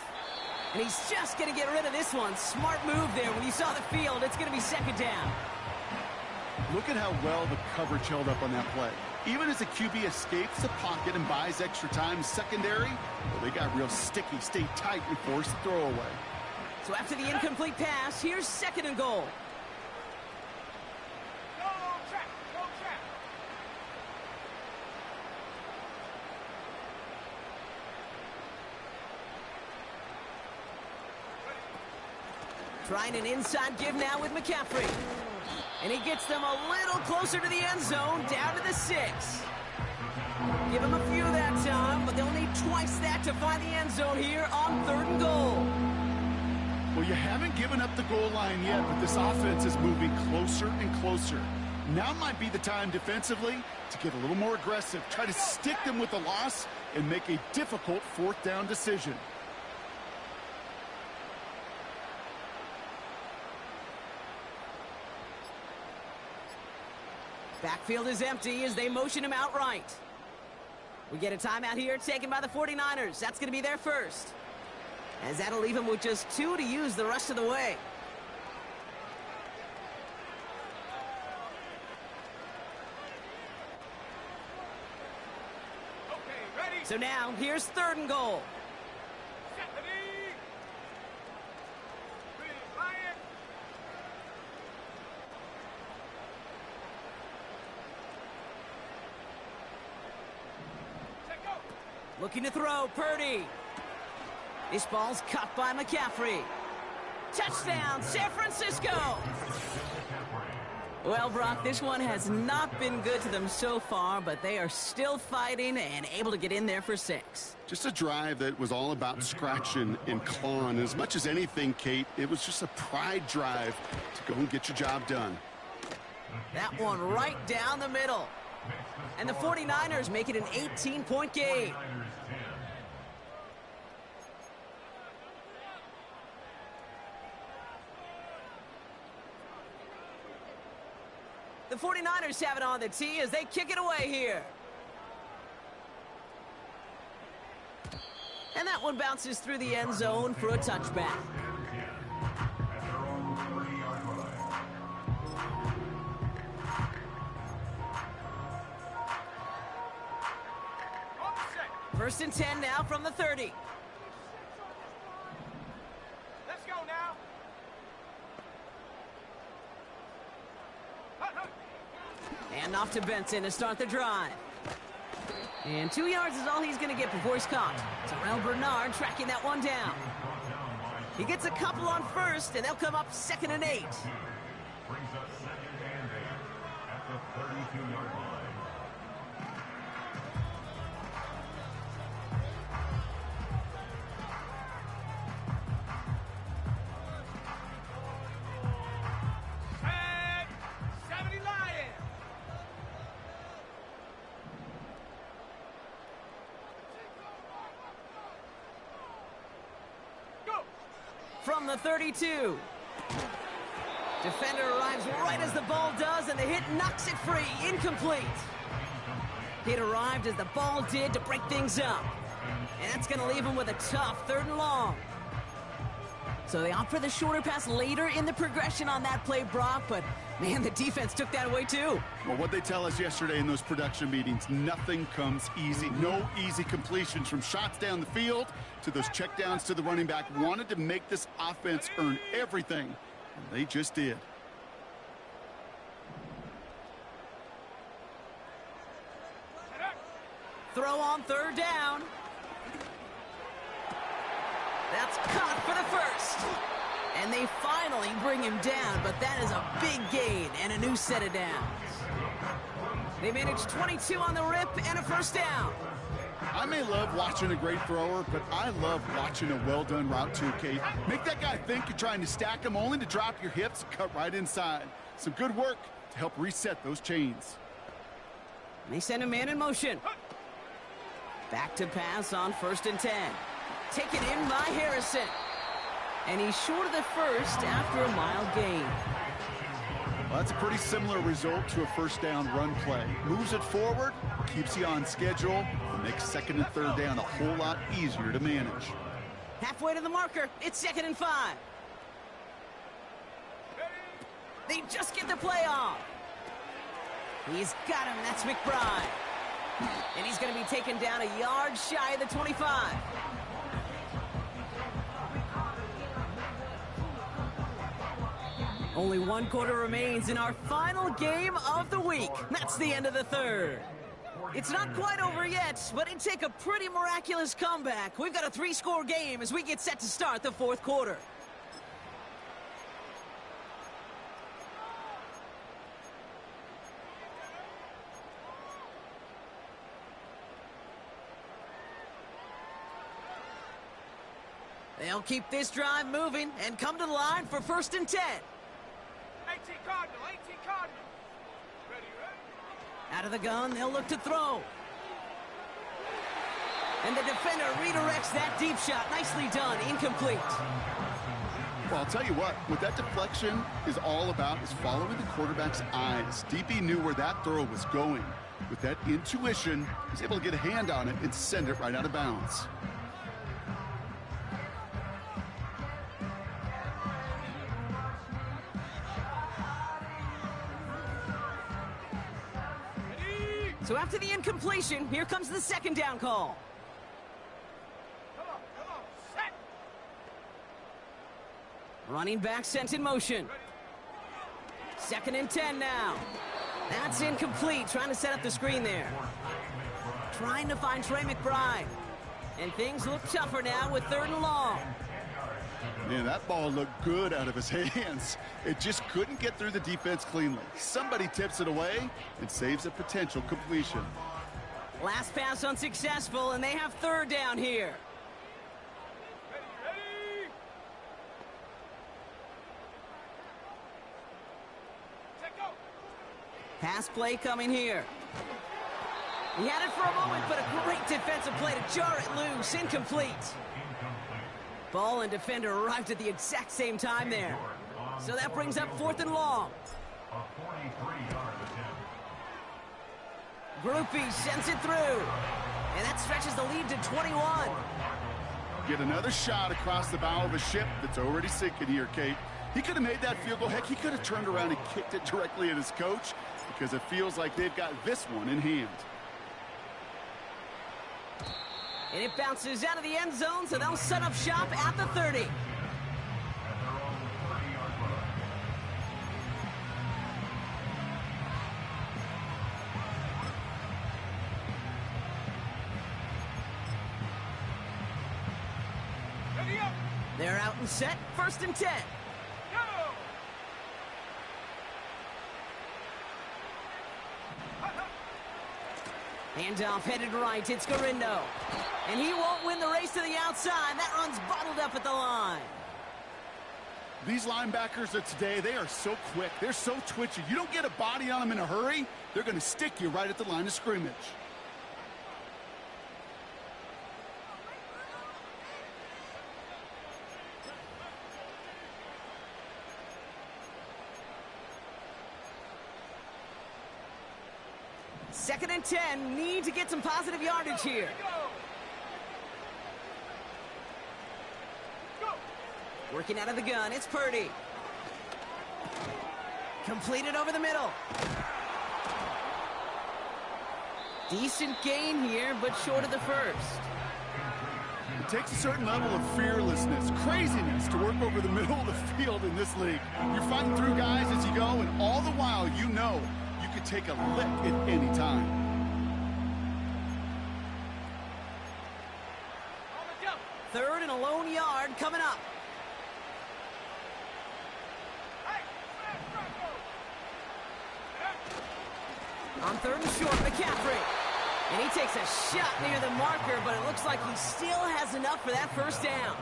And he's just going to get rid of this one. Smart move there. When you saw the field, it's going to be 2nd down. Look at how well the coverage held up on that play. Even as the QB escapes the pocket and buys extra time secondary, well, they got real sticky, stay tight, and force the throw away. So after the incomplete pass, here's 2nd and goal. Go track, go track. Trying an inside give now with McCaffrey. And he gets them a little closer to the end zone, down to the 6. Give him a few that time, but they'll need twice that to find the end zone here on 3rd and goal. Well, you haven't given up the goal line yet, but this offense is moving closer and closer. Now might be the time defensively to get a little more aggressive, try to stick them with the loss, and make a difficult 4th down decision. Backfield is empty as they motion him outright. We get a timeout here taken by the 49ers. That's going to be their first. As that'll leave him with just 2 to use the rest of the way. Okay, ready. So now, here's 3rd and goal. Set the knee. Be quiet. Set go. Looking to throw, Purdy. This ball's cut by McCaffrey. Touchdown, San Francisco! Well, Brock, this one has not been good to them so far, but they are still fighting and able to get in there for 6. Just a drive that was all about scratching and clawing. As much as anything, Kate, it was just a pride drive to go and get your job done. That one right down the middle. And the 49ers make it an 18-point game. The 49ers have it on the tee as they kick it away here. And that one bounces through the end zone for a touchback. First and 10 now from the 30. Let's go now. And off to Benson to start the drive. And 2 yards is all he's going to get before he's caught. Terrell Bernard tracking that one down. He gets a couple on first, and they'll come up 2nd and 8. Brings up 2nd and 8 at the 32-yard line. Set. 70 Lions. Go. From the 32. Defender arrives right as the ball does, and the hit knocks it free. Incomplete. Hit arrived as the ball did to break things up. And that's going to leave him with a tough 3rd and long. So they opt for the shorter pass later in the progression on that play, Brock, but man, the defense took that away too. Well, what they tell us yesterday in those production meetings, nothing comes easy. No easy completions from shots down the field to those checkdowns to the running back. Wanted to make this offense earn everything, and they just did. Throw on 3rd down. That's caught for the first. And they finally bring him down, but that is a big gain and a new set of downs. They managed 22 on the rip and a first down. I may love watching a great thrower, but I love watching a well-done route too, Kate. Make that guy think you're trying to stack him only to drop your hips and cut right inside. Some good work to help reset those chains. They send a man in motion. Back to pass on 1st and 10. Taken in by Harrison. And he's short of the first after a mild gain. Well, that's a pretty similar result to a first down run play. Moves it forward, keeps you on schedule, and makes 2nd and 3rd down a whole lot easier to manage. Halfway to the marker, it's 2nd and 5. They just get the play off. He's got him, that's McBride. And he's going to be taken down a yard shy of the 25. Only 1 quarter remains in our final game of the week. That's the end of the 3rd. It's not quite over yet, but it'd take a pretty miraculous comeback. We've got a 3-score game as we get set to start the 4th quarter. They'll keep this drive moving and come to the line for 1st and 10. 18 Cardinals. 18 Cardinals. Ready. Out of the gun, they'll look to throw. And the defender redirects that deep shot. Nicely done. Incomplete. Well, I'll tell you what that deflection is all about is following the quarterback's eyes. DB knew where that throw was going. With that intuition, he's able to get a hand on it and send it right out of bounds. So after the incompletion, here comes the 2nd down call. Come on. Set. Running back sent in motion. 2nd and 10 now. That's incomplete. Trying to set up the screen there. Trying to find Trey McBride. And things look tougher now with 3rd and long. Man, that ball looked good out of his hands. It just couldn't get through the defense cleanly. Somebody tips it away and saves a potential completion. Last pass unsuccessful, and they have 3rd down here. Ready. Set, go. Pass play coming here. He had it for a moment, but a great defensive play to jar it loose. Incomplete. Ball and defender arrived at the exact same time there. So that brings up 4th and long. A 43-yard Groupie sends it through. And that stretches the lead to 21. Get another shot across the bow of a ship that's already sinking here, Kate. He could have made that field goal. Heck, he could have turned around and kicked it directly at his coach because it feels like they've got this one in hand. And it bounces out of the end zone, so they'll set up shop at the 30. They're out and set, 1st and 10. Handoff headed right, it's Garindo. And he won't win the race to the outside. That run's bottled up at the line. These linebackers of today, they are so quick. They're so twitchy. You don't get a body on them in a hurry, they're going to stick you right at the line of scrimmage. Second and 10, need to get some positive yardage here. Working out of the gun, it's Purdy. Completed over the middle. Decent gain here, but short of the first. It takes a certain level of fearlessness, craziness to work over the middle of the field in this league. You're fighting through guys as you go, and all the while you know you could take a lick at any time. Third and a lone yard coming up. On 3rd and short, McCaffrey. And he takes a shot near the marker, but it looks like he still has enough for that first down.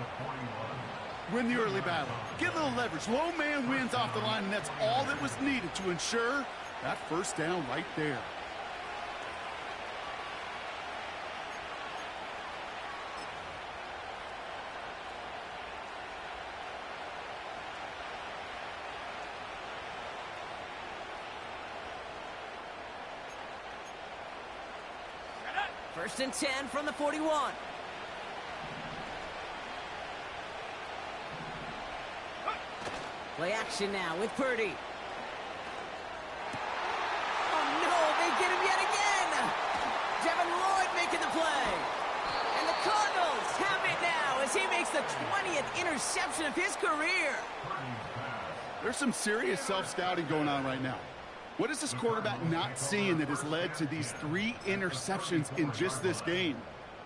Win the early battle. Get a little leverage. Low man wins off the line, and that's all that was needed to ensure that first down right there. First and 10 from the 41. Play action now with Purdy. Oh no, they get him yet again. Devin Lloyd making the play. And the Cardinals have it now as he makes the 20th interception of his career. There's some serious self-scouting going on right now. What is this quarterback not seeing that has led to these 3 interceptions in just this game?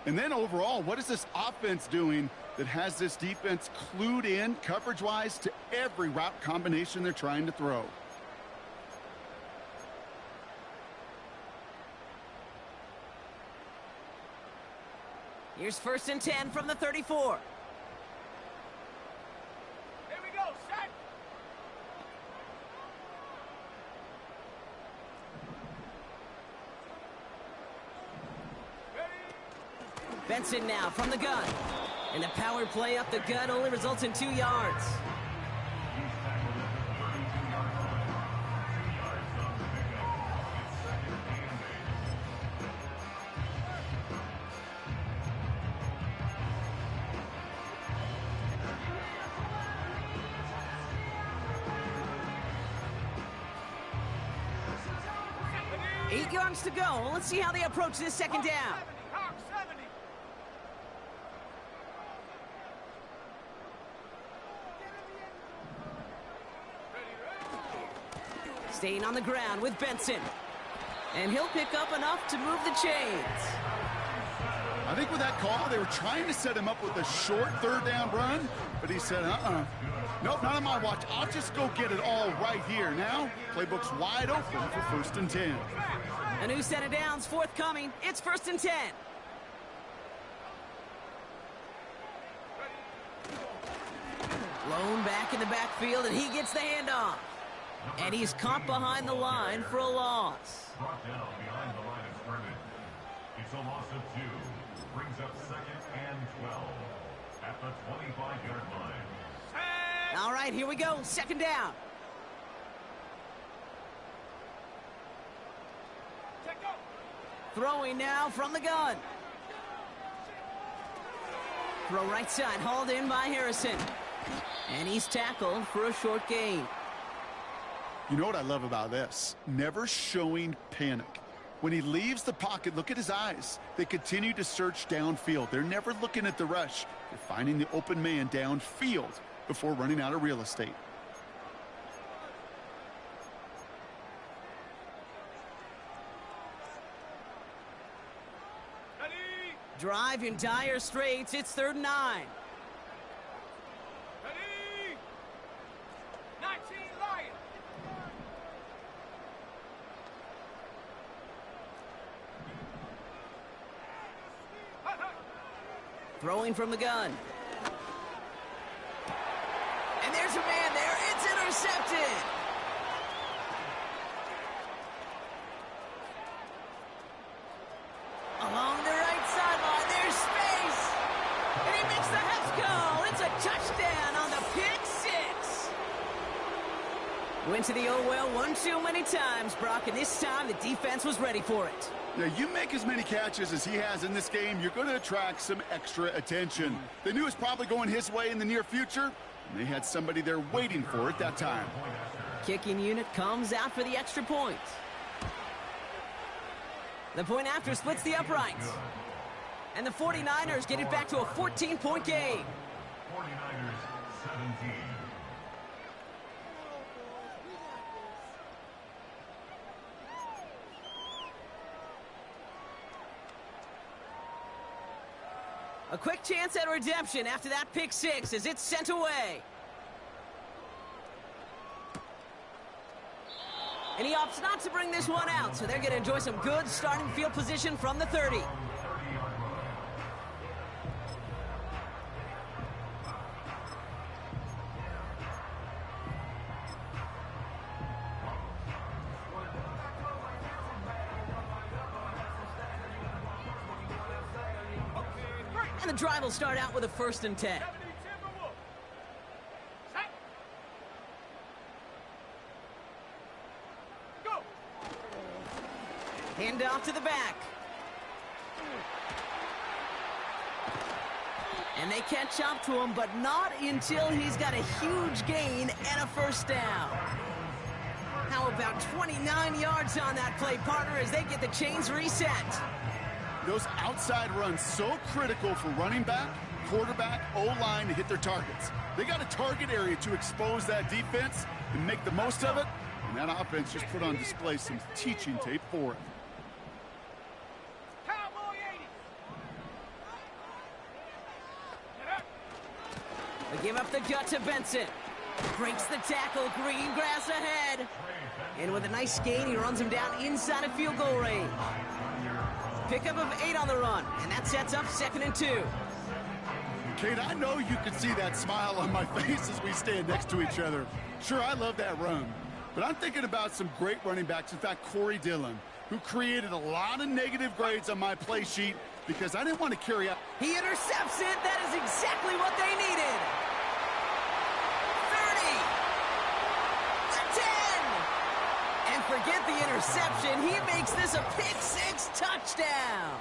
And then overall, what is this offense doing that has this defense clued in coverage-wise to every route combination they're trying to throw? Here's first and 10 from the 34. Here we go, set. Benson now from the gun. And the power play up the gut only results in 2 yards. Eight yards to go. Let's see how they approach this second down. Staying on the ground with Benson. And he'll pick up enough to move the chains. I think with that call, they were trying to set him up with a short 3rd down run, but he said, nope, not on my watch. I'll just go get it all right here. Now, playbook's wide open for 1st and 10. A new set of downs forthcoming. It's 1st and 10. Lone back in the backfield, and he gets the handoff. And he's caught behind the line for a loss. Brought down behind the line of scrimmage. It's a loss of 2. Brings up 2nd and 12 at the 25-yard line. All right, here we go. Second down. Throwing now from the gun. Throw right side, hauled in by Harrison. And he's tackled for a short gain. You know what I love about this? Never showing panic. When he leaves the pocket, look at his eyes. They continue to search downfield. They're never looking at the rush. They're finding the open man downfield before running out of real estate. Drive in dire straits. It's 3rd and 9. Ready? 19 Lions. Throwing from the gun. And there's a man there. It's intercepted. Along the right sideline, there's space. And he makes the Hess goal. It's a touchdown on the pick six. Went to the oh well one too many times, Brock, and this time the defense was ready for it. Now, you make as many catches as he has in this game, you're going to attract some extra attention. They knew it was probably going his way in the near future, and they had somebody there waiting for it that time. Kicking unit comes out for the extra point. The point after splits the uprights. And the 49ers get it back to a 14-point game. 49ers 17. A quick chance at redemption after that pick six as it's sent away. And he opts not to bring this one out, so they're going to enjoy some good starting field position from the 30. And the drive will start out with a 1st and 10. Hand off to the back. And they catch up to him, but not until he's got a huge gain and a 1st down. How about 29 yards on that play, partner, as they get the chains reset. Those outside runs so critical for running back, quarterback, O-line to hit their targets. They got a target area to expose that defense and make the most of it. And that offense just put on display some teaching tape for it. They give up the gut to Benson. Breaks the tackle, green grass ahead. And with a nice gain, he runs him down inside of field goal range. Pickup of 8 on the run, and that sets up 2nd and 2. Kate, I know you can see that smile on my face as we stand next to each other. Sure, I love that run, but I'm thinking about some great running backs. In fact, Corey Dillon, who created a lot of negative grades on my play sheet because I didn't want to carry out. He intercepts it. That is exactly what they needed. 30. The 10. And forget the interception. He makes this a pick six touchdown.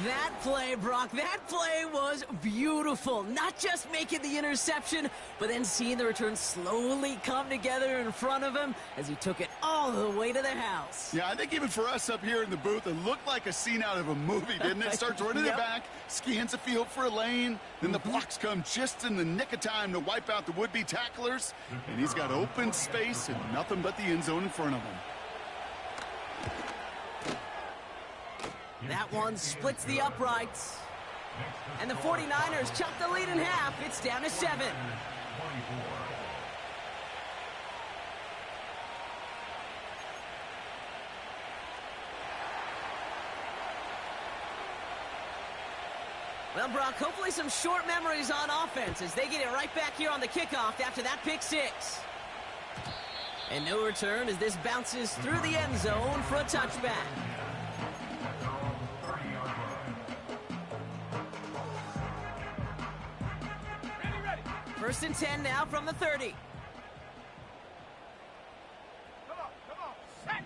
That play, Brock, that play was beautiful. Not just making the interception, but then seeing the return slowly come together in front of him as he took it all the way to the house. Yeah, I think even for us up here in the booth, it looked like a scene out of a movie, didn't it? Starts running it back, scans the field for a lane, then the blocks come just in the nick of time to wipe out the would-be tacklers, and he's got open space and nothing but the end zone in front of him. That one splits the uprights. And the 49ers chop the lead in half. It's down to 7. Well, Brock, hopefully some short memories on offense as they get it right back here on the kickoff after that pick six. And no return as this bounces through the end zone for a touchback. First and 10 now from the 30. Come on, set.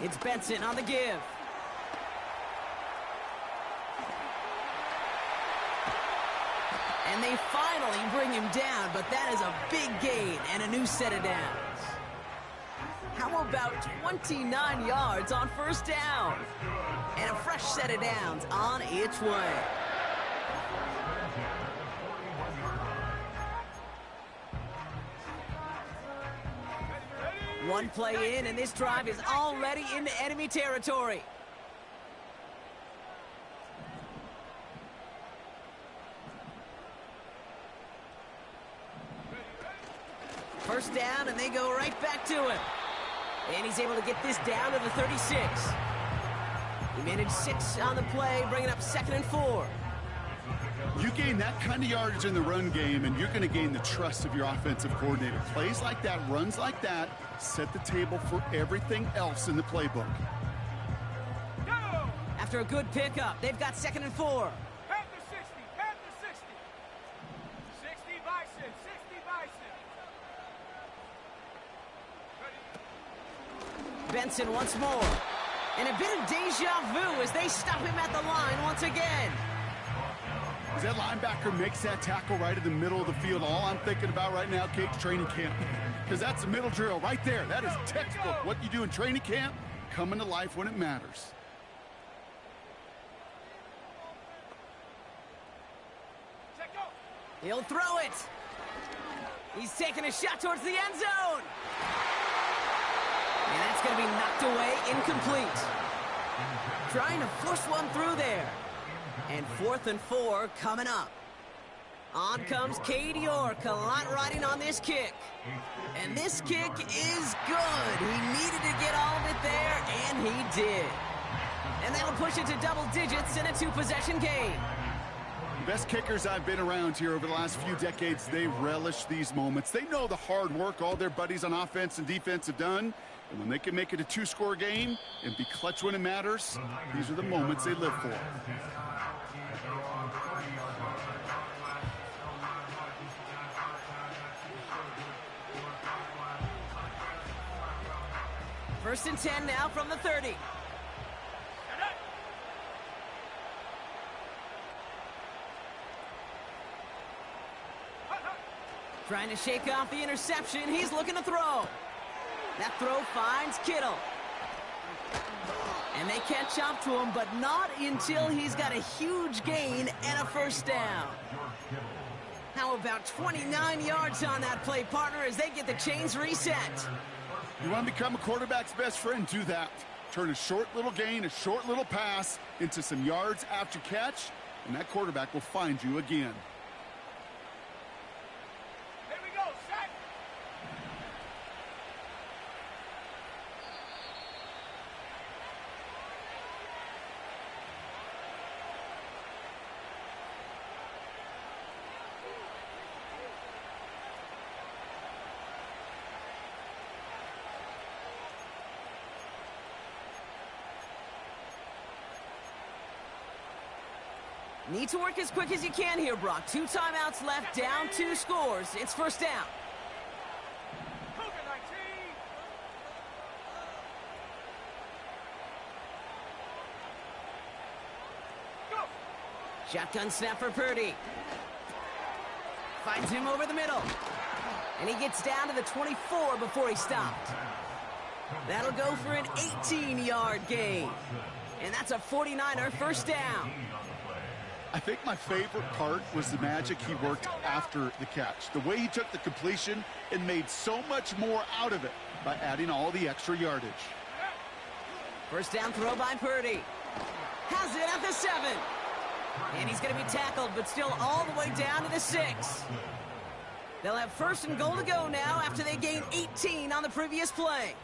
It's Benson on the give. And they finally bring him down, but that is a big gain and a new set of downs. How about 29 yards on first down? And a fresh set of downs on its way. One play in, and this drive is already into enemy territory. First down, and they go right back to him. And he's able to get this down to the 36. He managed 6 on the play, bringing up 2nd and 4. You gain that kind of yardage in the run game, and you're going to gain the trust of your offensive coordinator. Plays like that, runs like that, set the table for everything else in the playbook. After a good pickup, they've got 2nd and 4. Panther 60, Panther 60. 60 Bison, 60 Bison. Benson once more. And a bit of deja vu as they stop him at the line once again. As that linebacker makes that tackle right in the middle of the field, all I'm thinking about right now, Kate's training camp. Because that's the middle drill right there. That is textbook. What you do in training camp, coming to life when it matters. He'll throw it. He's taking a shot towards the end zone. And that's going to be knocked away, incomplete. Trying to force one through there. And 4th and 4 coming up. On comes Cade York, a lot riding on this kick. And this kick is good. He needed to get all of it there, and he did. And that'll push it to double digits in a 2-possession game. The best kickers I've been around here over the last few decades, they relish these moments. They know the hard work all their buddies on offense and defense have done. And when they can make it a 2-score game and be clutch when it matters, these are the moments they live for. First and 10 now from the 30. Trying to shake off the interception. He's looking to throw. That throw finds Kittle. And they catch up to him, but not until he's got a huge gain and a first down. How about 29 yards on that play, partner, as they get the chains reset? You want to become a quarterback's best friend? Do that. Turn a short little gain, a short little pass into some yards after catch, and that quarterback will find you again. Here we go, set. Need to work as quick as you can here, Brock. 2 timeouts left, down 2 scores. It's first down. Cougar 19. Go. Shotgun snap for Purdy. Finds him over the middle. And he gets down to the 24 before he stopped. That'll go for an 18-yard gain. And that's a 49er first down. I think my favorite part was the magic he worked after the catch. The way he took the completion and made so much more out of it by adding all the extra yardage. First down throw by Purdy. Has it at the 7. And he's going to be tackled, but still all the way down to the 6. They'll have first and goal to go now after they gain 18 on the previous play.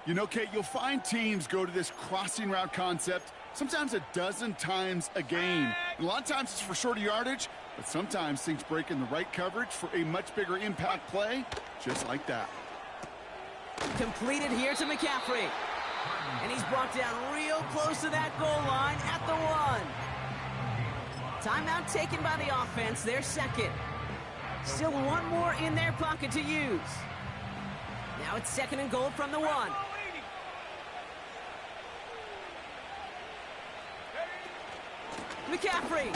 You know, Kate, you'll find teams go to this crossing route concept sometimes a dozen times a game. And a lot of times it's for shorter yardage, but sometimes things break in the right coverage for a much bigger impact play, just like that. Completed here to McCaffrey. And he's brought down real close to that goal line at the 1. Timeout taken by the offense, their second. Still one more in their pocket to use. Now it's 2nd and goal from the 1. McCaffrey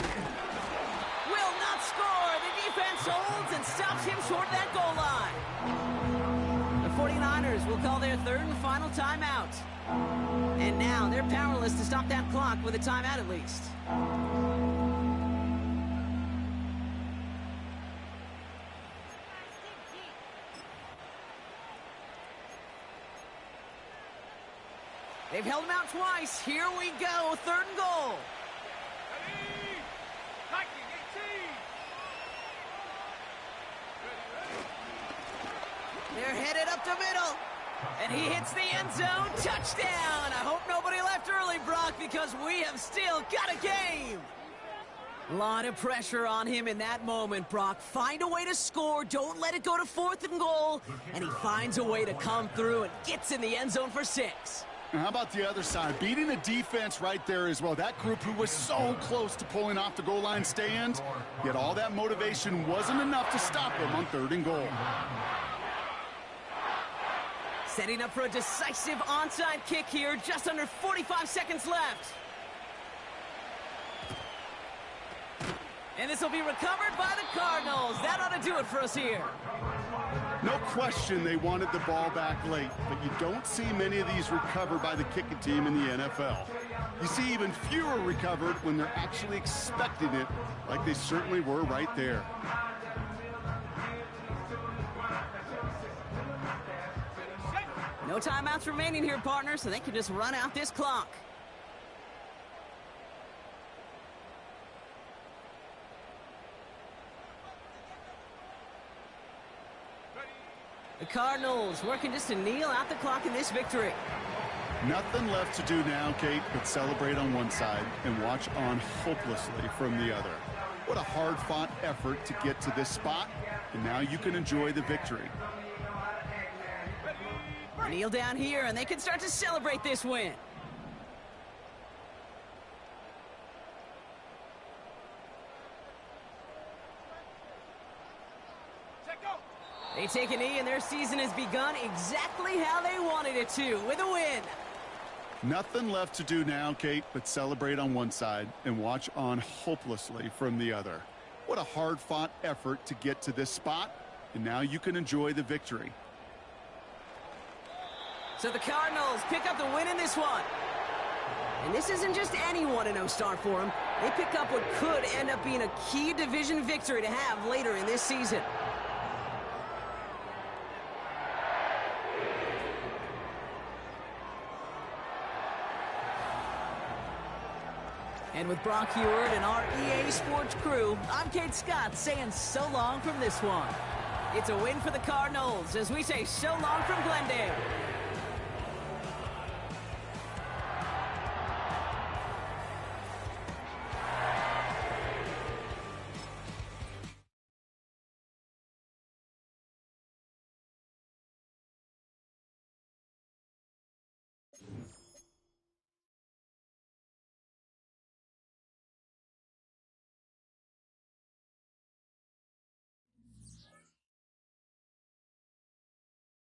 will not score. The defense holds and stops him short of that goal line. The 49ers will call their third and final timeout. And now they're powerless to stop that clock with a timeout at least. They've held him out twice. Here we go, third and goal. Ready? 19, 18. They're headed up the middle. And he hits the end zone. Touchdown. I hope nobody left early, Brock, because we have still got a game. A lot of pressure on him in that moment, Brock. Find a way to score. Don't let it go to fourth and goal. And he finds a way to come through and gets in the end zone for 6. And how about the other side? Beating the defense right there as well. That group who was so close to pulling off the goal line stand, yet all that motivation wasn't enough to stop them on third and goal. Setting up for a decisive onside kick here. Just under 45 seconds left. And this will be recovered by the Cardinals. That ought to do it for us here. No question they wanted the ball back late, but you don't see many of these recovered by the kicking team in the NFL. You see even fewer recovered when they're actually expecting it, like they certainly were right there. No timeouts remaining here, partner, so they can just run out this clock. The Cardinals working just to kneel out the clock in this victory. Nothing left to do now, Kate, but celebrate on one side and watch on hopelessly from the other. What a hard-fought effort to get to this spot, and now you can enjoy the victory. Kneel down here, and they can start to celebrate this win. They take a knee, and their season has begun exactly how they wanted it to, with a win. Nothing left to do now, Kate, but celebrate on one side and watch on hopelessly from the other. What a hard-fought effort to get to this spot, and now you can enjoy the victory. So the Cardinals pick up the win in this one. And this isn't just any 1-0 start for them. They pick up what could end up being a key division victory to have later in this season. And with Brock Heward and our EA Sports crew, I'm Kate Scott saying so long from this one. It's a win for the Cardinals as we say so long from Glendale.